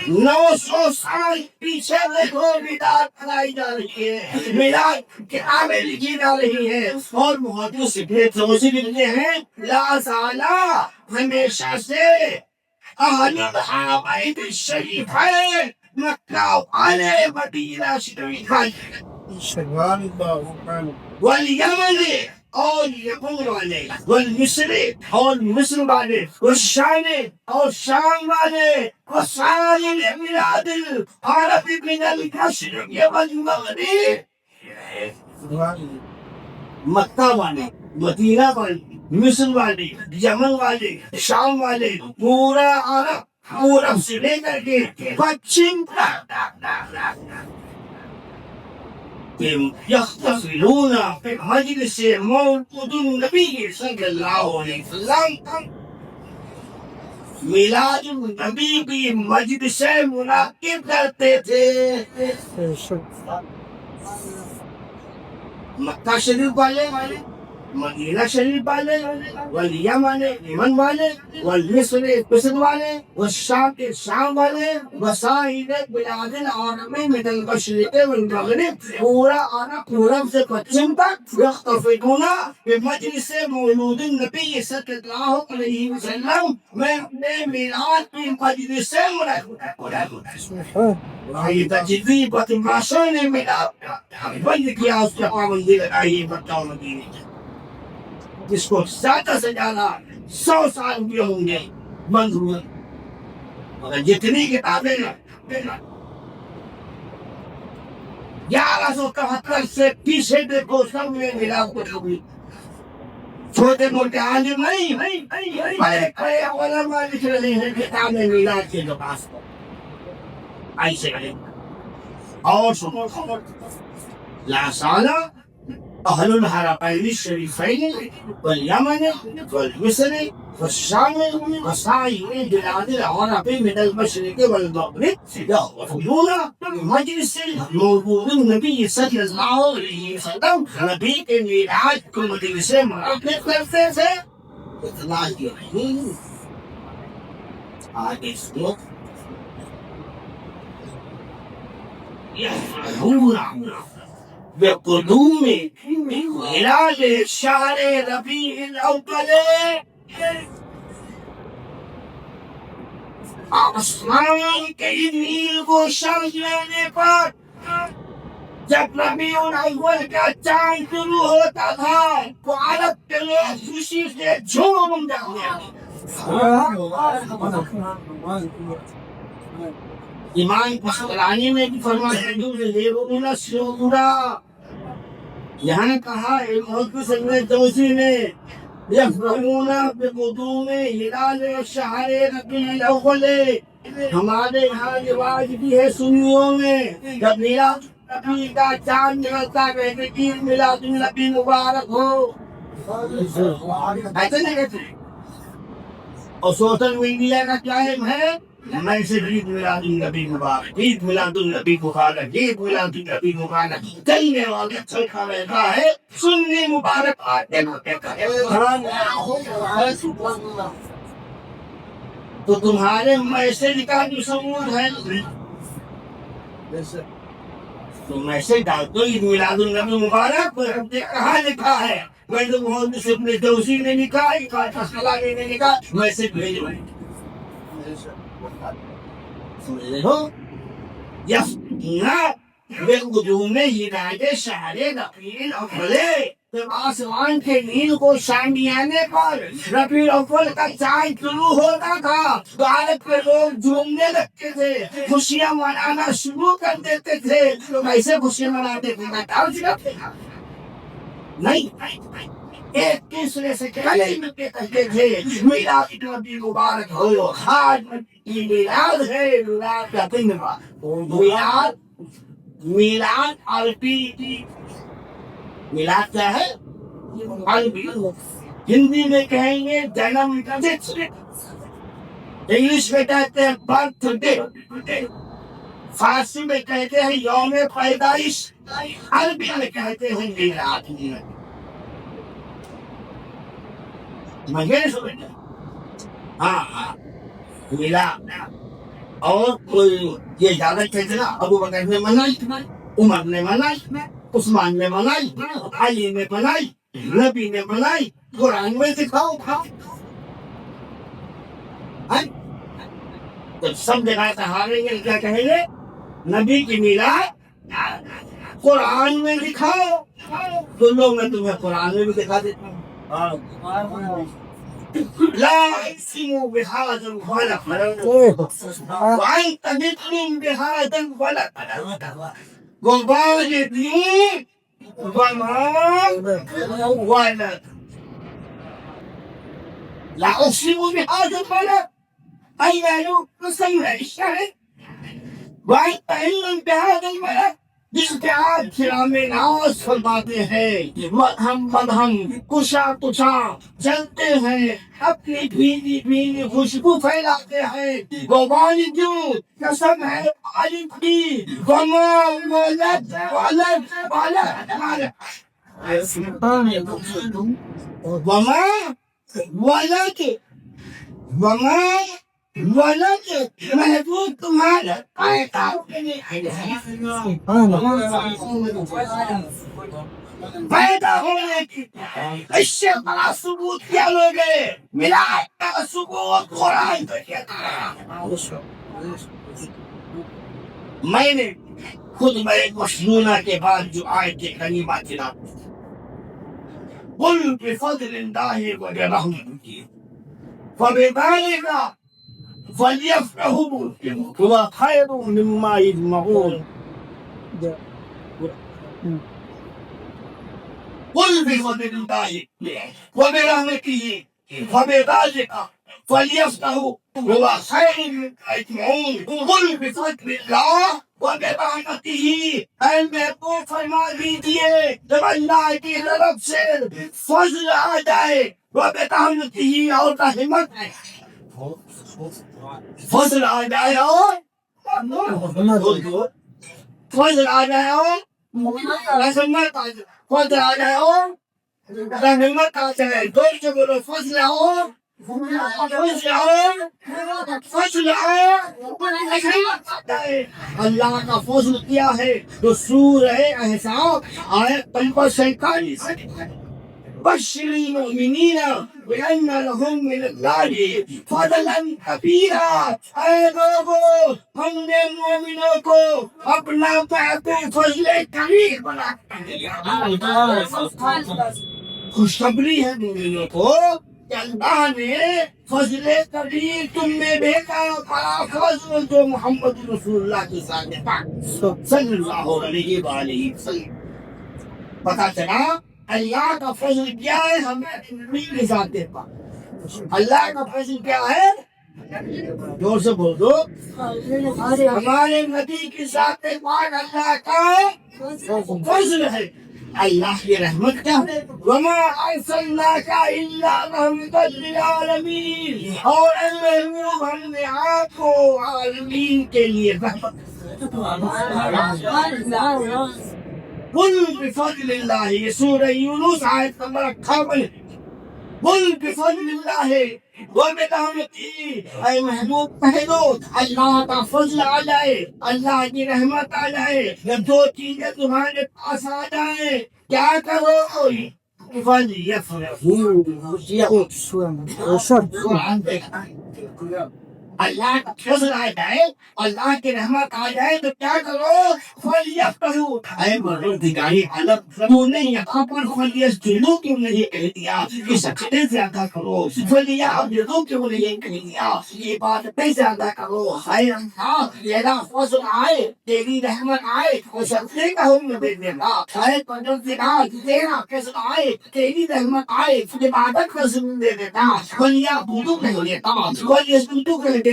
900 سال پیچھے دیکھو میلاد منائی جا رہی ہے، میلاد کتابیں لکھی جا رہی ہے، اور محدث ابن جوزی لکھتے ہیں لا زالہ ہمیشہ سے اہل الحرمین الشریفین مکہ والے مدینہ شریف والیمن اور یمن والے، والمصر اور مصر والے، والشام اور شام والے، وسائر بلاد العرب من المشرق والمغرب، مکہ والے، مدینہ والے، مصر والے، یمن والے، شام والے، پورا عرب، پورب سے لے کر کے پچھم تک يحتفلون في مجلس مولد النبي صلی اللہ علیہ وسلم. میلاد النبی کی مجلس منعقد کرتے تھے. مکہ شریف والے، مدینہ شریف والے، والیمن یمن والے، والمصر مصر والے، والشام کے شام والے، وسائر بلاد العالم من المشرق والمغرب، پورا عرب پورب سے پچھم تک یختفقون بمجلس مولود النبی صلی اللہ علیہ وسلم میں اپنے میلاد کی مجلس سے وہی تجدید بتماشون میلاد بند کیا اس کے پابندی لگائی بتاؤ مدینے جس کو زیادہ سے زیادہ 100 سال بھی ہوں گے بند ہوئے. مگر جتنی کتابیں 1171 سے پیچھے دیکھو سب میں ملاپ کو ہوئی. چھوٹے موٹے عالم نہیں بڑے کھڑے علماء لکھ رہے ہیں کتابیں میلاد کے لباس کو ایسے کریں. اور سنو لا سالہ اہل الحرمین الشریفین والیمن والمصر والشام وسائر بلاد العرب من المشرق والمغرب یحتفلون بمجلس مولود النبی صلی اللہ علیہ وسلم نبی کے میلاد کو مجلس منعقد کرتے تھے. اتنا ہی نہیں آگے سنو يفرحون بقدوم هلال شهر ربيع الأول آسمان کے نیل کو شمس لینے پر جب ربیع الاول کا چاند شروع ہوتا تھا تو عرب کے لوگ خوشی سے جھوم جاتے. امام قسطلانی نے بھی فرمایا یہاں کہا محدث ابن جوزی نے یفرحون بقدوم ہلال شہر ربیع الاول. ہمارے یہاں رواج بھی ہے سنیوں میں جب میلاد النبی کا چاند نکلتا کہتے عید میلاد النبی مبارک ہو ایسے نہیں کہتے. اور سوشل میڈیا کا قائم ہے میں سے عید میلاد النبی مبارک، عید میلاد النبی مبارک، عید میلاد النبی مبارک کہنے والے چلتا رہتا ہے. سنی مبارک آتے تو تمہارے میسج کا جو ثبوت ہے تم میسج ڈال دو عید میلاد النبی مبارک. کہاں لکھا ہے؟ میں تو محدث ابن جوزی نے لکھا ہے، قسطلانی نے لکھا، میسج بھیجو. بقدوم ہلال شہر ربیع الاول. جب آسمان کے نیل کو شامیانے پر ربیع الاول کا چاند شروع ہوتا تھا تو عرب کے لوگ جھومنے لگتے تھے، خوشیاں منانا شروع کر دیتے تھے. تو کیسے خوشیاں مناتے تھے؟ نہیں ایک دوسرے سے گلے ملتے کہتے تھے میلاد النبی مبارک ہو. آج میلاد ہے، میلاد کا دن. میلاد عربی میلاد کیا ہے؟ عربی. ہندی میں کہیں گے جنم دن، انگلش میں کہتے ہیں برتھ ڈے، فارسی میں کہتے ہیں یوم پیدائش، عربی میں کہتے ہیں میلاد. ہاں ملا. اور کوئی یہ زیادہ کہتے نا ابو بکر نے منائی، عمر نے منائی، عثمان نے منائی، علی نے منائی، نبی نے منائی. قرآن میں دکھاؤ. جب سب جگہ سے ہاریں گے کیا کہیں گے؟ نبی کی میلاد قرآن میں دکھاؤ. تو لوگ میں تمہیں قرآن میں بھی دکھا دیتا ہوں. لا اقسم بهذا الفلق وانت مثل بهذا الفلق ووالد وما ولد. لا اقسم بهذا الفلق اي معلوم نسمع الشهر وانت علم بهذا الفلق جس کے آپ کرام ناز فرماتے ہیں مدہم مدہم کشا کشا چلتے ہیں اپنی بھیلی بھیلی خوشبو پھیلاتے ہیں وہ والدوں قسم ہے والد کی وما ولد ولد ولد وما ولد وما ولد محبوب تمہارا پیدا ہونے کی اس سے بڑا ثبوت کیا لوگ ملاد کا ثبوت قرآن پہ کیا میں نے خود میں مشنونہ کے بعد جو آیت کریمہ تلاوت قل بفضل اللہ وبرحمتہ فبذلك فليفرحوا هو خير مما يجمعون قل بفضل الله وبرحمته فبذلك فليفرحوا هو خير مما يجمعون قل بفضل الله وبرحمته اے محبوب فرما دیجیے جب اللہ کی طرف سے فضل آ جائے وبرحمته اور رحمت فضل آ جائے اور فضل آ جائے اور رحمت آ جائے فضل آ جائے اور رحمت آ جائے دور سے بولو فضل اور فضل اور اللہ کا فضل کیا ہے جو سورہ احزاب آیت نمبر 47 بشر المؤمنین بأن لهم من اللہ فضلا کبیرا اے لوگوں ہم نے مومنوں کو اپنا محبوب فضل کریم بنا خوشخبری ہے مومنوں کو کہ اللہ نے فضل کریم تم میں بھیجا بڑا فضل جو محمد رسول اللہ کے ساتھ صلی اللہ علیہ وآلہ وسلم پتا چلا اللہ کا فضل کیا ہے ہمیں نبی کے ساتھ دیتا اللہ کا فضل کیا ہے زور سے بول دو ہمارے نبی کے ساتھ اللہ کا فضل ہے اللہ کی رحمت کیا ہے وما ارسلناک الا رحمتا للعالمین اور اے محبوب ہم نے آپ کو عالمین کے لیے رحمت قل بفضل اللہ یہ سورہ یونس آیت نمبر 58 قل بفضل اللہ وبرحمتہ اے محبوب کہہ دو اللہ کا فضل آ جائے اللہ کی رحمت آ جائے جب دو چیزیں تمہارے پاس آ جائیں کیا کرو اللہ کا فضل آ جائے اللہ کی رحمت آ جائے تو کیا کرو فلیفرحوا اے پروردگاری عالم تو نے یہاں پر فلیسجدوا کیوں نہیں کہہ دیا کہ سجدے زیادہ کرو فلیعبدوا کیوں نہیں کہہ دیا یہ بات پہ زیادہ کرو اے اللہ تیرا فضل آئے تیری رحمت آئے تو سجدے کا حکم دے دینا اے پروردگار تیرا فضل آئے تیری رحمت آئے تو عبادت کا حکم دے دیتا فلیعبدوا کہہ دیتا فلیسجدوا کہہ دیتا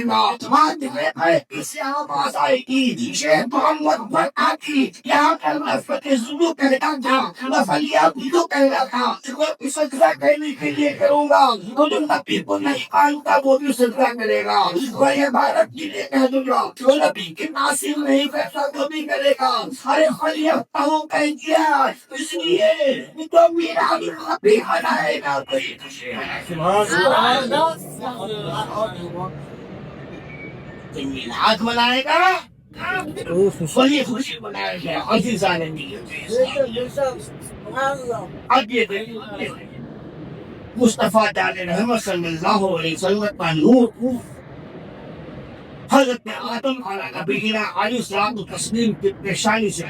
اسے آواز آئے گی شیخ محمد بھٹاکی یہاں پر نفت زلو کرتا تھا نفلیات زلو کرتا تھا کوئی سجدہ کرنے کے لیے کروں گا تو جو نبی کو نہیں مانتا وہ بھی سجدہ کرے گا کوئی عبادت کے لیے کہہ دوں گا جو نبی کے ناصر نہیں کرتا وہ بھی کرے گا ارے خلیفہ ہوں کہہ دیا اس لیے تو میرا بھی بنائے گا کوئی میلاد منائے گا بڑی خوشی منائے گا عزیزان اب یہ مصطفیٰ جان رحمت صلی اللہ علیہ وسلم کا نور حضرت آدم علیہ نبینا علیہ الصلوۃ والتسلیم کی پیشانی سے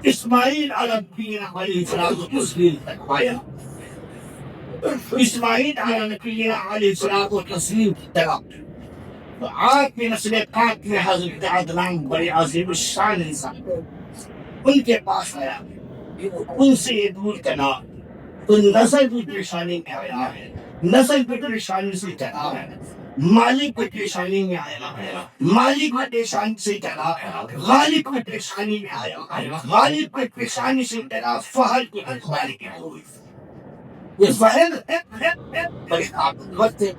اسماعیل علیہ نبینا علیہ الصلوۃ والتسلیم تک آیا اسماعیل علیہ نبینا علیہ الصلوۃ والتسلیم کی طرف تو آپ کی نسل پاک میں حضرت عدنان بڑے عظیم الشان انسان ان کے پاس آیا ان سے یہ دور کرنا تو نسل بھی پریشانی میں آیا ہے نسل بھی پریشانی سے چلا ہے مالک پریشانی میں آیا، مالک پریشانی سے ڈرا، غالب پریشانی میں آیا، غالب پریشانی سے ڈرا، فہد کی مالک ہوئی۔ یہ فہد بڑے طاقتور تھے،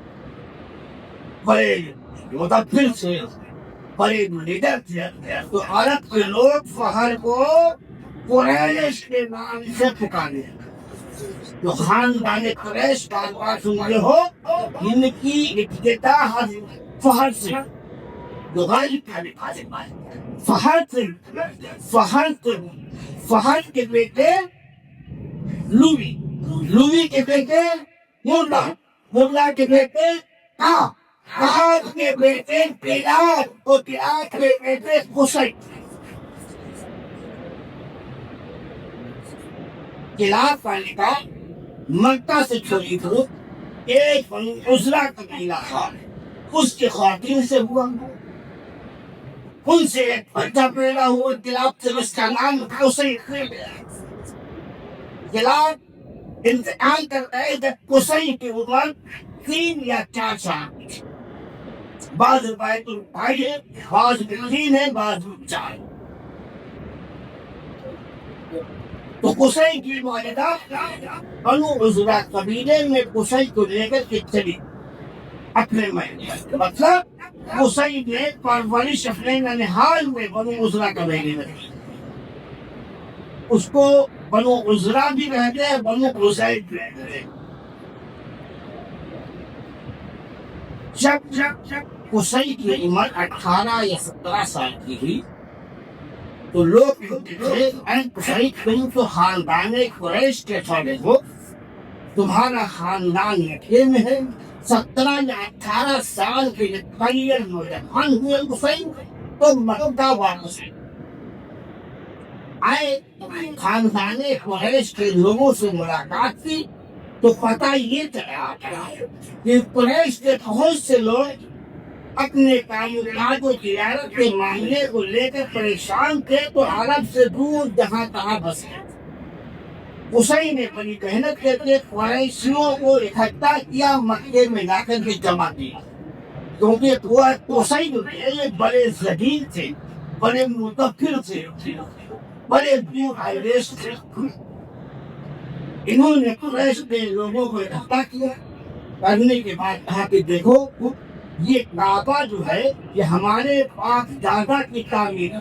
بڑے مدبر تھے، بڑے لیڈر تھے۔ تو عرب کے لوگ فہد کو قریش کے نام سے پکارے، جو خاندان قریش کا بات سنتے ہو، ان کی ابتدا فہد سے، جو غالب فہد فہد فہد کے بیٹے لوی، لوی کے بیٹے مرلا، مرلا کے بیٹے قہات کے بیٹے بلال، اور بلال کے بیٹے قصی۔ بلال کا نکاح مکہ سے چھوڑی تو ایک بنو عزرا قبیلہ تھا، اس کی خواتین سے ہوا، ان سے ایک بچہ پیدا ہوا گلاب سے، اس کا نام قصی۔ گلاب انتقال کرتا ہے جب قصی کی عمر 3 یا 4 سال، بعض روایت بھائی ہے، بعض میں 3 ہے، بعض میں 4۔ تو قصی کی والدہ بنو عزرا قبیلے میں قصی کو لے کر کے چلی اپنے محل، مطلب قصی نے پرورش اپنے ننہال میں بنو عزرا قبیلے میں کی، اس کو بنو عزرا بھی کہتے ہیں، بنو قصی بھی کہتے ہیں۔ جب قصی کی عمر 18 یا 17 سال کی ہوئی تو لوگ کہتے تھے، اے قصی تم تو خاندان قریش کے تھے، ہو تمہارا خاندان یقے میں ہے، 17 یا 18 سال کے قریب نوجوان ہوئے قصی، تو مکہ واپس آئے، خاندان قریش کے لوگوں سے ملاقات کی تو پتہ یہ چلا کہ قریش کے بہت سے لوگ اپنے تعلقات و تجارت کے معاملے کو لے کر پریشان تھے، تو عرب سے دور جہاں تہاں بسے۔ قصی نے بڑی محنت کر کے قریشیوں کو اکٹھا کیا، مکے میں لا کر کے جمع کیا، کیونکہ قصی جو تھے یہ بڑے ذلیل تھے، بڑے متکبر تھے، بڑے دور آئیریس تھے۔ انہوں نے قریش کے لوگوں کو اکٹھا کیا، کرنے کے بعد کہا کہ دیکھو یہ کعبہ جو ہے یہ ہمارے پاک دادا کی تعمیر ہے،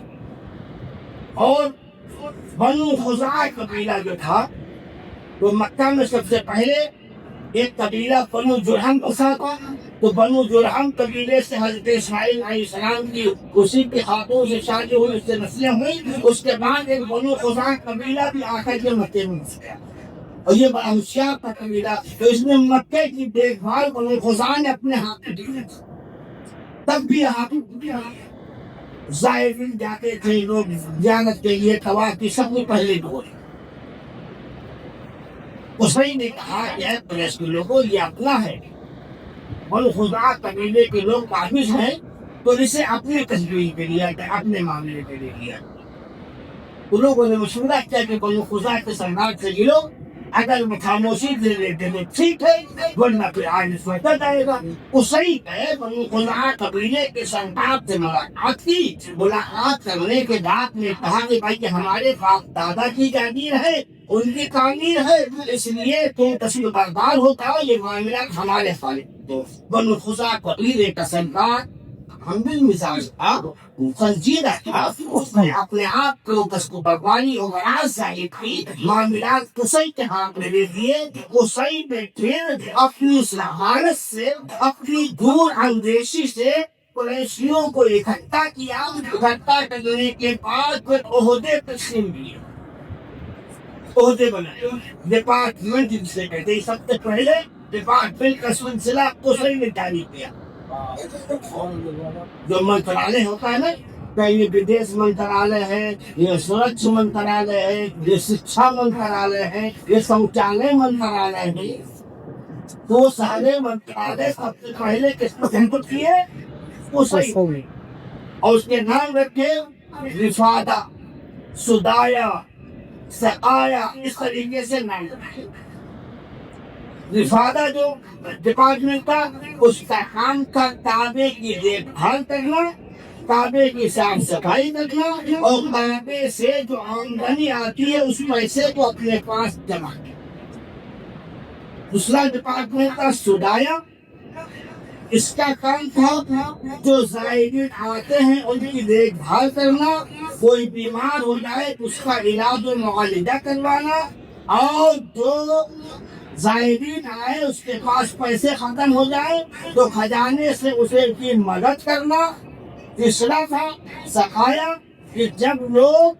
اور بنو خزاعہ قبیلہ جو تھا تو مکہ میں سب سے پہلے ایک قبیلہ بنو جرہم بسا تھا، تو بنو جرہم قبیلے سے حضرت اسماعیل علیہ السلام کی اسی کی خاتون سے شادی ہوئی، اس سے نسلیں ہوئی۔ اس کے بعد ایک بنو خزاعہ قبیلہ بھی آ کر کے مکے میں بس گیا، اور یہ بڑا ہوشیار تھا قبیلہ، تو اس نے مکے کی دیکھ بھال بنو خزاعہ نے اپنے ہاتھ میں دی۔ تب بھی زائرین جاتے تھے لوگ زیارت کے لیے، طواف کی سب سے پہلے دور۔ قصی نے کہا کہ اے قریش کے لوگوں یہ اپنا ہے، بنو خزاعہ قبیلے کے لوگ قابض ہیں، تو اسے اپنے تصویر کے لیے اپنے معاملے کے لیے کیا۔ تو لوگوں نے مشورہ کیا کہ بنو خزاعہ کے سردار سے ملو، اگر وہ خاموشی دے لیتے تو ٹھیک ہے، ورنہ پھر آج سوچا جائے گا۔ قصی نے بنو خزاعہ قبیلے کے سردار سے ملاقات کی، ملاقات کرنے کے بعد نے کہا کہ بھائی ہمارے باپ دادا کی جاگیر ہے، ان کی تعمیر ہے، اس لیے تم تشریف بردار ہوتا ہو، یہ معاملہ ہمارے خالق۔ تو بنو خزاعہ قبیلے کا سردار حمل مزاج تھا، سنجیدہ تھا، اس نے اپنے آپ کو بس کو برداری اور راز ظاہر کی، معاملات قصی کے ہاتھ میں دے دیے۔ قصی نے پھر اپنی ذہانت سے، اپنی دور اندیشی سے قریشیوں کو اکٹھا کیا، اکٹھا کرنے کے بعد پھر عہدے تقسیم کیے، عہدے بنائے، ڈپارٹمنٹ جن سے کہتے ہیں۔ سب سے پہلے ڈپارٹمنٹ کا سلسلہ قصی نے جاری کیا، جو منترالیہ ہوتا ہے نا، کہیں ودیش منترالیہ ہے، یہ سرکشا منترالیہ ہے، یہ شکشا منترالیہ ہے، یہ شوچالیہ منترالیہ ہے، تو سارے منترالیہ سب سے پہلے کس کو سمپت کیے؟ قصی، اور اس کے نام رکھے رفادہ، سدایا، سقایا، اس طریقے سے نام رکھے۔ رفادہ جو ڈپارٹمنٹ تھا اس کا کام تھا کعبے کی دیکھ بھال کرنا، کعبے کی صاف صفائی کرنا اور کعبے سے جو آمدنی آتی ہے اس پیسے کو اپنے پاس جمع کرنا۔ دوسرا ڈپارٹمنٹ تھا سدایا، اس کا کام تھا جو زائرین آتے ہیں ان کی دیکھ بھال کرنا، کوئی بیمار ہو جائے اس کا علاج و معالجہ کروانا، اور جو زائرین آئے اس کے پاس پیسے ختم ہو جائے تو خزانے سے اسے کی مدد کرنا۔ تیسرا تھا سقایا، کہ جب لوگ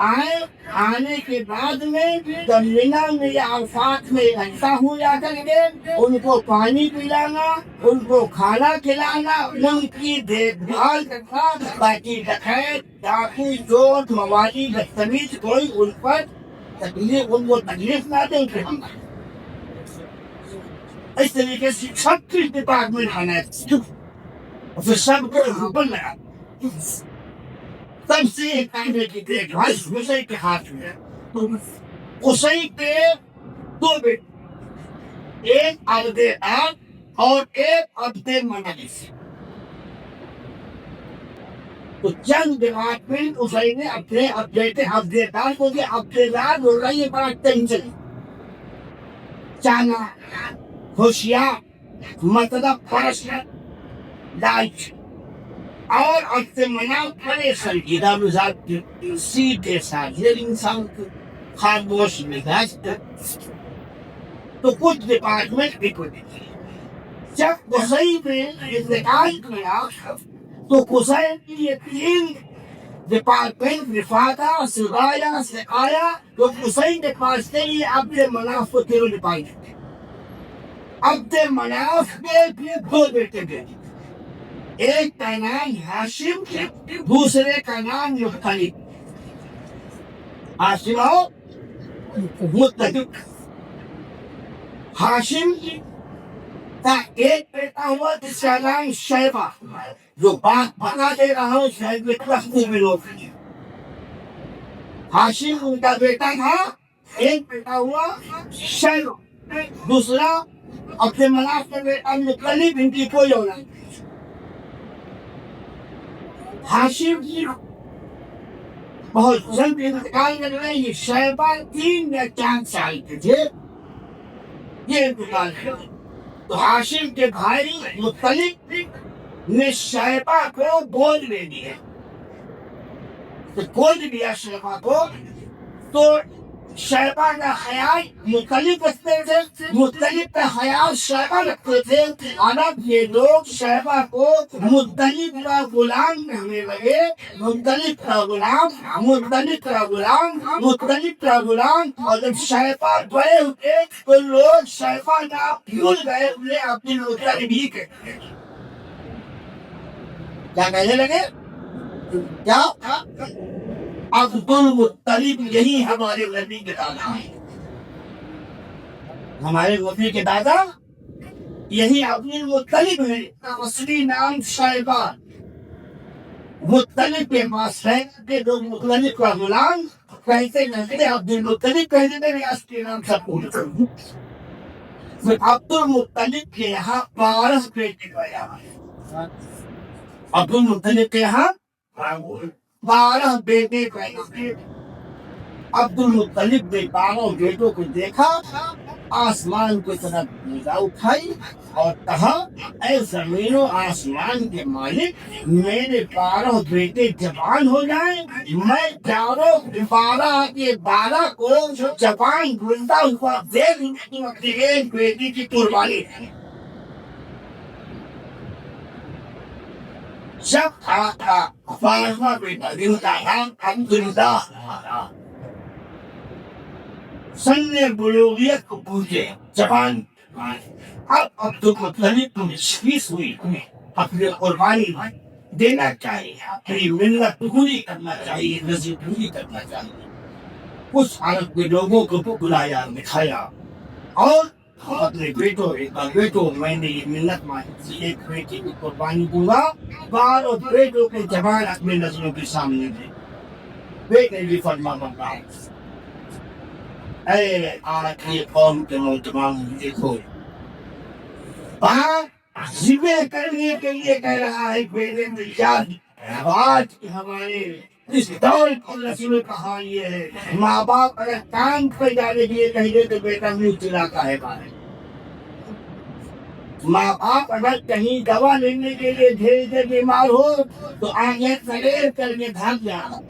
آنے کے بعد میں جب مینا میں یا عرفات میں اکٹھا ہو جا کر کے ان کو پانی پلانا، ان کو کھانا کھلانا، ان کی دیکھ بھال کرنا تاکہ ڈکیت، ڈاکو، چور، موالی، بدتمیز کوئی ان کو تکلیف نہ دے، ان کے ہم اس طریقے سے 36 ڈپارٹمنٹ آنا ہے، پھر سب کو حکم لگا تب سے ایک کامے کی دیکھ بھال قصی کے ہاتھ میں ہے۔ قصی کے دو بیٹے، ایک عبد آب اور ایک عبد مناف، تو چند ڈپارٹمنٹ قصی نے اپنے بیٹے عبد دار کو دیا۔ عبد دار بول رہا ہے یہ بڑا ٹینشن، چالاک، ہوشیار، مطلب پرست، لائٹ، اور عبد مناف بڑے سنجیدہ مزاج کے، سیدھے سادھے انسان کے، خاموش مزاج کے، تو کچھ ڈپارٹمنٹ بھی کو دیکھے۔ جب قصی نے انتقال کیا تو قصی کی یہ 3 ڈپارٹمنٹ رفادہ، سدایا، سقایا، تو قصی کے پاس سے یہ عبد مناف کو 3 ڈپارٹمنٹ۔ عبد مناف کے بھی 2 بیٹے تھے، ایک کا نام ہاشم، دوسرے کا نام مطلب۔ ہاشم اور مطلب۔ ہاشم کا ایک بیٹا ہوا جس کا نام شیبہ، جو بات بتا دے رہا ہوں شاید میں تختی میں لوگ۔ ہاشم ان کا بیٹا تھا، ایک بیٹا ہوا شیبہ، دوسرا عبد مناف کا بیٹا مطلب، ان کی کوئی اولاد نہیں۔ ہاشم بہت جلد انتقال کر رہے، یہ شیبہ 3 یا 4 سال کے تھے، یہ انتقال کر رہے۔ تو ہاشم کے بھائی مطلب نے شیبہ کو گود لے دیا، تو گود لیا شیبہ کو، تو شیبہ کا خیال مطلب رکھتے تھے، مطلب کا خیال شیبہ رکھتے تھے، اور اب یہ لوگ شیبہ کو مطلب کا غلام کہنے لگے، مطلب کا غلام، مطلب کا غلام، مطلب کا غلام، اور جب شیبہ بڑے ہوئے تو لوگ شیبہ کا بھول گئے، انہیں اپنی مطلب ہی کہتے ہیں۔ کیا کہنے لگے؟ کیا؟ عبد المطلب، یہی ہمارے نبی کے دادا ہیں، ہمارے نبی کے دادا یہی عبد المطلب ہے، اصلی نام شیبہ، مطلب کے پاس ہے کہ لوگ مطلب کا غلام کہتے نہیں، عبد المطلب کہتے نہیں، اصلی نام سب کو عبد المطلب کے یہاں 12 بیٹے پیدا ہوئے، عبد المطلب کے یہاں 12 بیٹے پیدا ہوئے۔ عبد المطلب نے 12 بیٹوں کو دیکھا، آسمان کی طرف نگاہ اٹھائی اور کہا، اے زمین و آسمان کے مالک، میرے 12 بیٹے جوان ہو جائیں، میں 12 کے 12 کو جوان ڈھونڈتا ہوا دے دوں، اپنی ایک بیٹی کی قربانی ہے۔ جب آقا 12واں بیٹا جن کا نام عبداللہ تھا، سن بلوغیت کو پہنچے، جوان، اب عبد المطلب کو تشخیص ہوئی، اپنی قربانی دینا چاہیے، اپنی ملت پوری کرنا چاہیے، نظر پوری کرنا چاہیے۔ اس حالت میں لوگوں کو بلایا، دکھایا، اور اپنے بیٹوں میں نے یہ منت مانی، ایک بیٹی کی قربانی دوں گا، 12 بیٹوں کے جوان اپنے نظروں کے سامنے تھے، بیٹے بھی فرما بردار۔ اے آخری قوم کے نوجوان دیکھو، ذبح کرنے کے لیے کہہ رہا ہے میرے تیار۔ آج کے ہمارے اس دور کی رسم کہا یہ ہے، ماں باپ اگر کام پہ جانے کے لیے کہیں گے تو بیٹا منہ چلاتا ہے باہر۔ ماں باپ اگر کہیں دوا لینے کے لیے بھیج دے بیمار ہو تو آگے سریر کر کے بھاگ جاتا،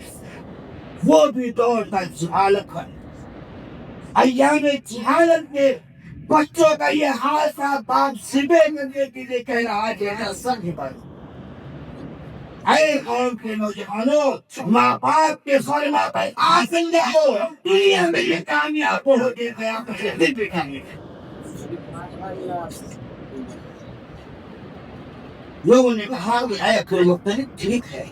وہ بھی دور کا جہالت ہے۔ ایام جہالت میں بچوں کا یہ حال تھا، باپ ذبح کرنے کے لیے کہہ رہا ہے بیٹا سر نکالو۔ اے قوم کے نوجوانوں، ماں باپ کے فرما پر آسن رہو، دنیا میں یہ کامیاب ہو کے قیامت کے دن دکھائیں گے۔ لوگوں نے کہا کہ اے کوئی مختلف ٹھیک ہے،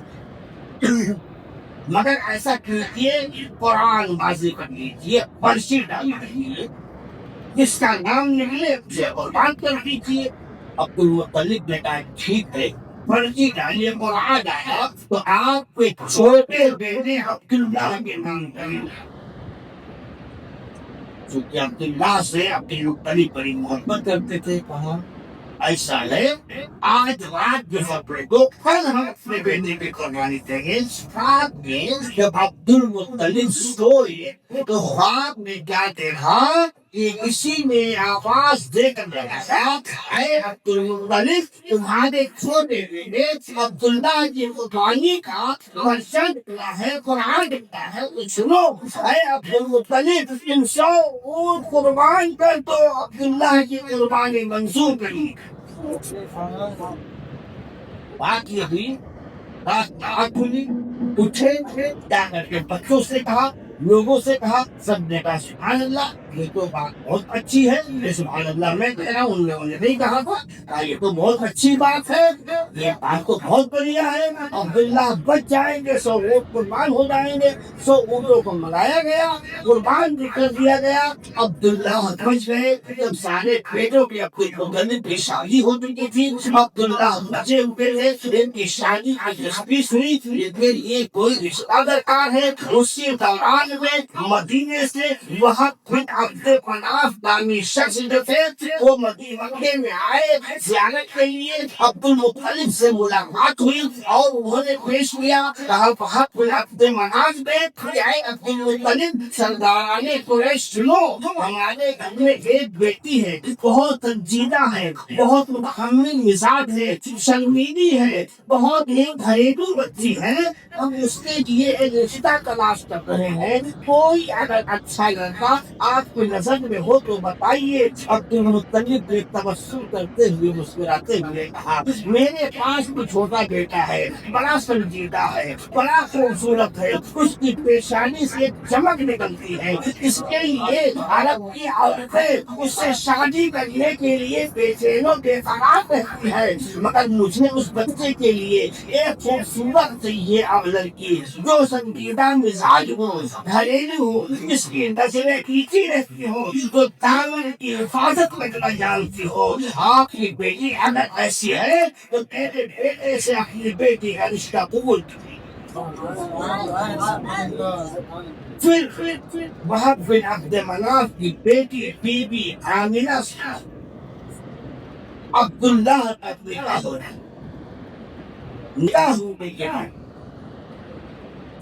مگر ایسا کیجیے قرآن بازی کر لیجیے، پرچی ڈال دیجیے، جس کا نام نکلے اسے قربان کر دیجیے۔ عبد المطلب نے کہا ٹھیک ہے، پرچی ڈالیے، قرآن آیا تو آپ کے چھوٹے بیٹے عبداللہ کے نام کریں، کیونکہ عبداللہ سے عبد المطلب بڑی محبت کرتے تھے۔ کہا ایسا ہے آج رات جو سپرے کو کل ہم اپنے بیٹے کی قربانی دیں گے۔ رات میں جب عبد المطلب سوئے تو خواب میں کیا دیکھا کہ کسی نے آواز دے کر بتایا، اے عبد المطلب تمہارے چھوٹے بیٹے عبداللہ کی قربانی کا پرچہ نکلا ہے، قرآن نکلا ہے، سنو۔ اے عبد المطلب تم 100 اونٹ قربان کر تو عبداللہ کی قربانی منظور کری۔ بات یہ ہوئی، رات کھلی، اٹھے، جا کر کے بچوں سے کہا، لوگوں سے کہا، سب نے کہا سبحان اللہ، یہ تو بات بہت اچھی ہے، یہ سبحان اللہ میں کہہ رہا ہوں، ان لوگوں نے نہیں کہا تھا، یہ تو بہت اچھی بات ہے، یہ بات تو بہت بڑھیا ہے، عبداللہ بچ جائیں گے، 100 اونٹ قربان ہو جائیں گے۔ 100 اونٹوں کو منگایا گیا، قربان بھی کر دیا گیا۔ عبداللہ بچ گئے، جب سارے بیٹوں کی اپنی مطلب کی شادی ہو چکی تھی، عبداللہ بچے ہوئے تھے، ان کی شادی کی تجویز ہوئی، ان کے لیے کوئی رشتہ درکار ہے۔ اسی دوران میں مدینے سے وہب بن عبد مناف نامی شخص جو تھے وہ مکے میں آئے زیارت کے لیے۔ عبد المطلب سے ملاقات ہوئی اور انہوں نے پیش کیا، کہا وہب بن عبد مناف نے، اے عبد المطلب سرداران قریش سنو، ہمارے گھر میں ایک بیٹی ہے، بہت سنجیدہ ہے، بہت متحمل مزاج ہے، شرمیلی ہے، بہت ہی گھریلو بچی ہے، ہم اس کے لیے ایک رشتہ تلاش کر رہے ہیں، کوئی اگر اچھا لڑکا آپ کی نظر میں ہو تو بتائیے۔ عبد المطلب نے تبسم کرتے ہوئے مسکراتے ہوئے کہا، میرے پاس تو چھوٹا بیٹا ہے، بڑا سنجیدہ ہے، بڑا خوبصورت ہے، اس کی پیشانی سے چمک نکلتی ہے، اس کے لیے عرب کی عورتیں اس سے شادی کرنے کے لیے بے چین و بے قرار رہتی ہے، مگر مجھے اس بچے کے لیے ایک خوبصورت چاہیے لڑکی جو سنجیدہ مزاج ہو، گھریلو ہو، اس کی نظریں کھینچی رہتی ہو، تو دامن کی حفاظت کرنا جانتی ہو۔ آپ کی بیٹی اگر ایسی ہے تو میرے بیٹے سے اپنی بیٹی کا رشتہ قبول کریں۔ پھر وہب بن عبد مناف کی بیٹی بی بی آمنہ سے عبداللہ کا نکاح ہو رہا ہے۔ نکاح ہونے کے بعد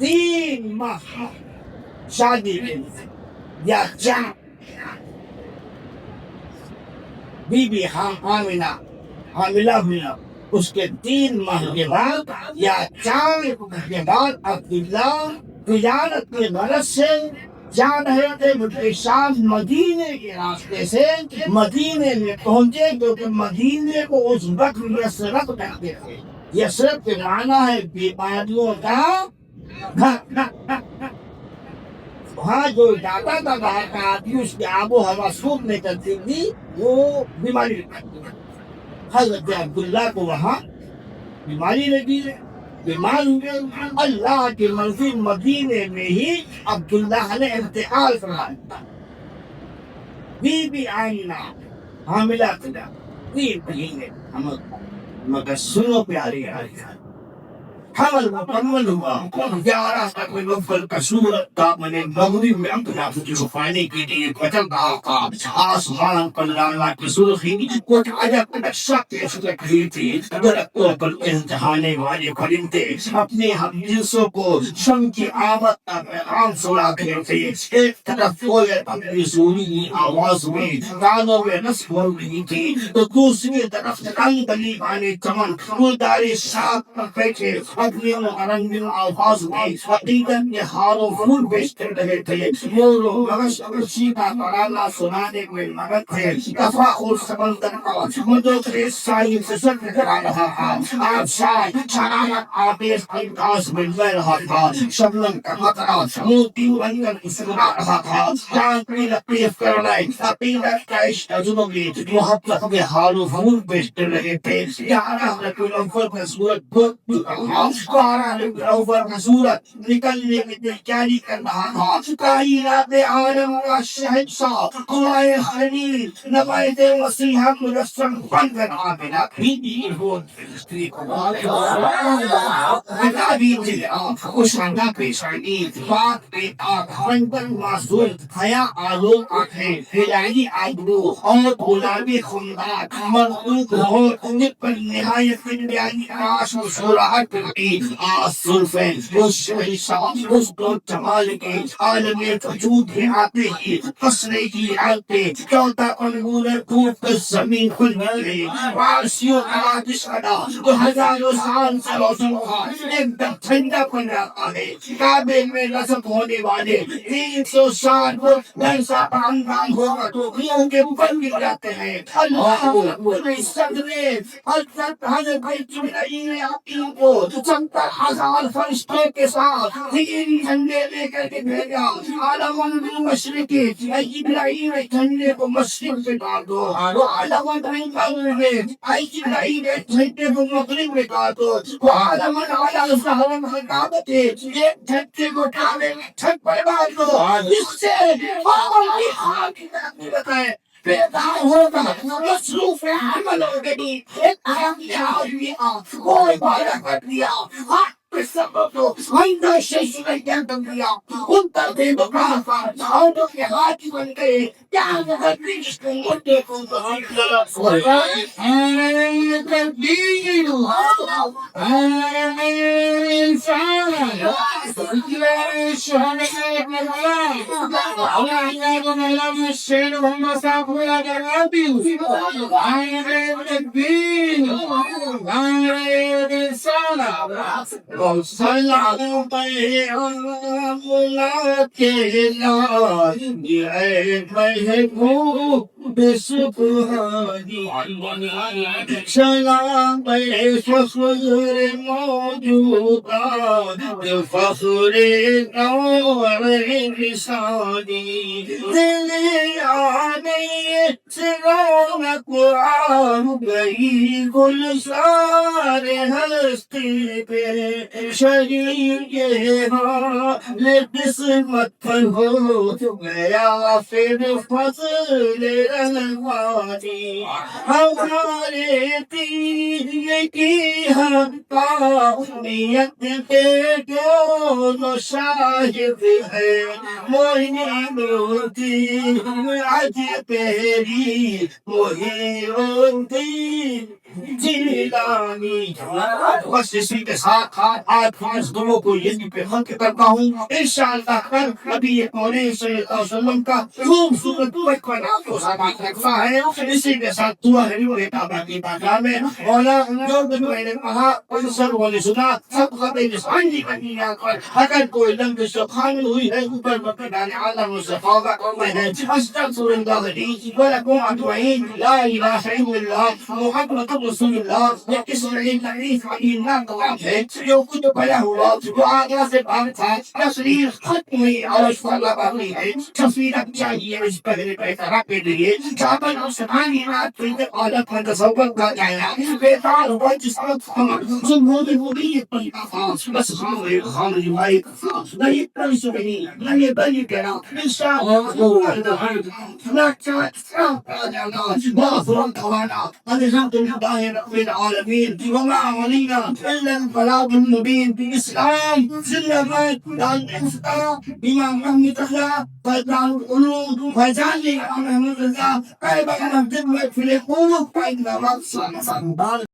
3 ماہ شادی کے یا 4 بی بی آمنہ حاملہ ہوئی، اس کے 3 ماہ کے بعد یا 4 ماہ کے بعد عبداللہ تجارت کی غرض سے جا رہے تھے ملک شام، مدینے کے راستے سے مدینے میں پہنچے، کیونکہ مدینے کو اس وقت یثرب کہتے تھے۔ یثرب کے معنی ہے بیماریوں کا گھر۔ وہاں جو جاتا تھا باہر کا آدمی، اس کی آب و ہوا سوٹ نہیں کرتی تھی، وہ بیماری لگتی تھی۔ حضرت عبداللہ کو وہاں بیماری لگی، بیمار ہوئے، اللہ کی مرضی مدینے میں ہی عبداللہ نے انتقال فرمایا۔ بی بی آمنہ حاملہ تھی 3 مہینے، مگر سنو پیاری حمل مکمل ہوا 11 تک مغفل کا سورت کا من مغرب میں اپنا چھپانے کے لیے بدل رہا تھا آسمان پر لالا کی سرخی کچھ عجب نقشہ پیش رکھ رہی تھی درختوں پر امتحانے والے پرندے اپنے ہم جنسوں کو شم کی آمد کا پیغام سنا رہے تھے ایک طرف کوئل اپنی سوری آواز میں کانوں میں نصب ہو رہی تھی تو دوسری طرف رنگ بلی والے چمن گلدارے شاخ پر بیٹھے اپنے رنگین آواز میں حقیقت کے ہار و پھول بیچتے رہے تھے مور و مغش خوشی کا ترانہ سنانے میں مگن تھے تفاخر سمندر کا مدد سائن سے سر کرا رہا تھا آبشار شرارت آبیز انداز میں بہ رہا تھا شبنم کا قطرہ موتی بن کر مسکرا رہا تھا چاند کی لطیف کرنے حقیقت کا عشق اجنبی محبت کے ہار و پھول بیچتے رہے تھے 11 ربیع الاول کا سورج بہت 12 ربیع الاول کا سورج نکلنے کی تیاری کر رہا تھا کائنات عالم کا شہنشاہ قرآن خلیل نبایت مسیحا مجسم بن کر آمنا بھی ہو خوشنگا پیشانی پاک بے آگ خندن معصول حیا آلود آنکھیں ہلالی آبرو اور گلابی خندان مرغوب ہو پر نہایت بیانی آش و شراحت کی آسلفین اس شہنشاہ اس کو جمال کے عالم وجود میں آتے ہی فصلے کی عالتے چوتا انگور پھوٹ کر زمین کھل گئی وارسیوں کا آتش ادا تو ہزاروں سال سے روشن ہوا ایک دم ٹھنڈا پن رہا ہے کعبے میں نصب ہونے والے 360 فٹ ایسا اندام ہوگا تو گھیوں کے اوپر گر جاتے ہیں اللہ اپنے صدرے حضرت حضرت جبرائیل امین کو 70,000 فرشتوں کے ساتھ تین جھنڈے لے کر کے بھیجا عالم المشرقی اے جبرائیل جھنڈے کو مشرق سے ڈال دو وہ عالم المغرب میں اے جبرائیل جھنڈے کو مغرب میں ڈال دو وہ عالم اعلی ظہر الحقابت ایک جھنڈے کو کعبے میں چھت پر ڈال دو اس سے فوری حال کی طرف بتائے بیدار ہوگا مصروف عمل ہو گئی ایک اہم لحاظ کوئی بارہ کر دیا بسبب آئندہ شیش میں کیا بن گیا ان ترتیب کافا جہاں کے ہاتھ بن گئے کیا مغربیش کو مدے کو تبدیل انسان شہر علم الشيء هم صافوا يا جنابي الدين الإنسان وصل على طيع الملاك الله يعيبه بسبحانه سلام فخر موجودات فخر نور لساني دلی آنی سلام قرآن گئی گلزار ہستی پہ شریک حال قسمت پر ہو گیا پھر فضل رحمانی ہمارے تیر کی حقانیت کے دونوں شاہد ہے موہنی موتی آج پہلی وہی ہوتی جیلانی بس اسی کے ساتھ آج 5 دنوں کو یہ پہ خلق کرتا ہوں انشاءاللہ کل نبی کریم صلی اللہ علیہ وسلم کا خوبصورت بچپن آپ کو ساتھ رکھتا ہے اسی کے ساتھ دعا ہے وہ کعبہ کی بارگاہ میں مولا جو بھی میں نے کہا ان سب کو نے سنا سب خطے نسانی بنی کر اگر کوئی لمبی سبحان ہوئی ہے اوپر مقدار عالم و صفاقہ میں ہے استغفر اللہ لی ولکم اجمعین لا الہ الا اللہ محمد رسول اللہ یہ کس نے تعریف علی اللہ کا ہے جو کچھ بلا ہوا جو آگے سے بات تھا تصریح ختم ہوئی اور اس پر باقی ہے تصویر اب چاہیے اس پہلے پیسہ کے لیے شعبا سبحانه قال فتصور يعني بيتعال وجه صارت جمهور الوضيع بس خارج ما يقصاص لا يتنسوني لا يبني كلام الشعب لا تسعى ما فرنت وانا هذا شرط الهداية من العالمين وما علينا إلا البلاغ المبين بإسلام سلمت الإسلام بما محمد الله فاجعل القلوب فاجعل لي أمام الرزاق كيف أنا في القلوب فإن رأس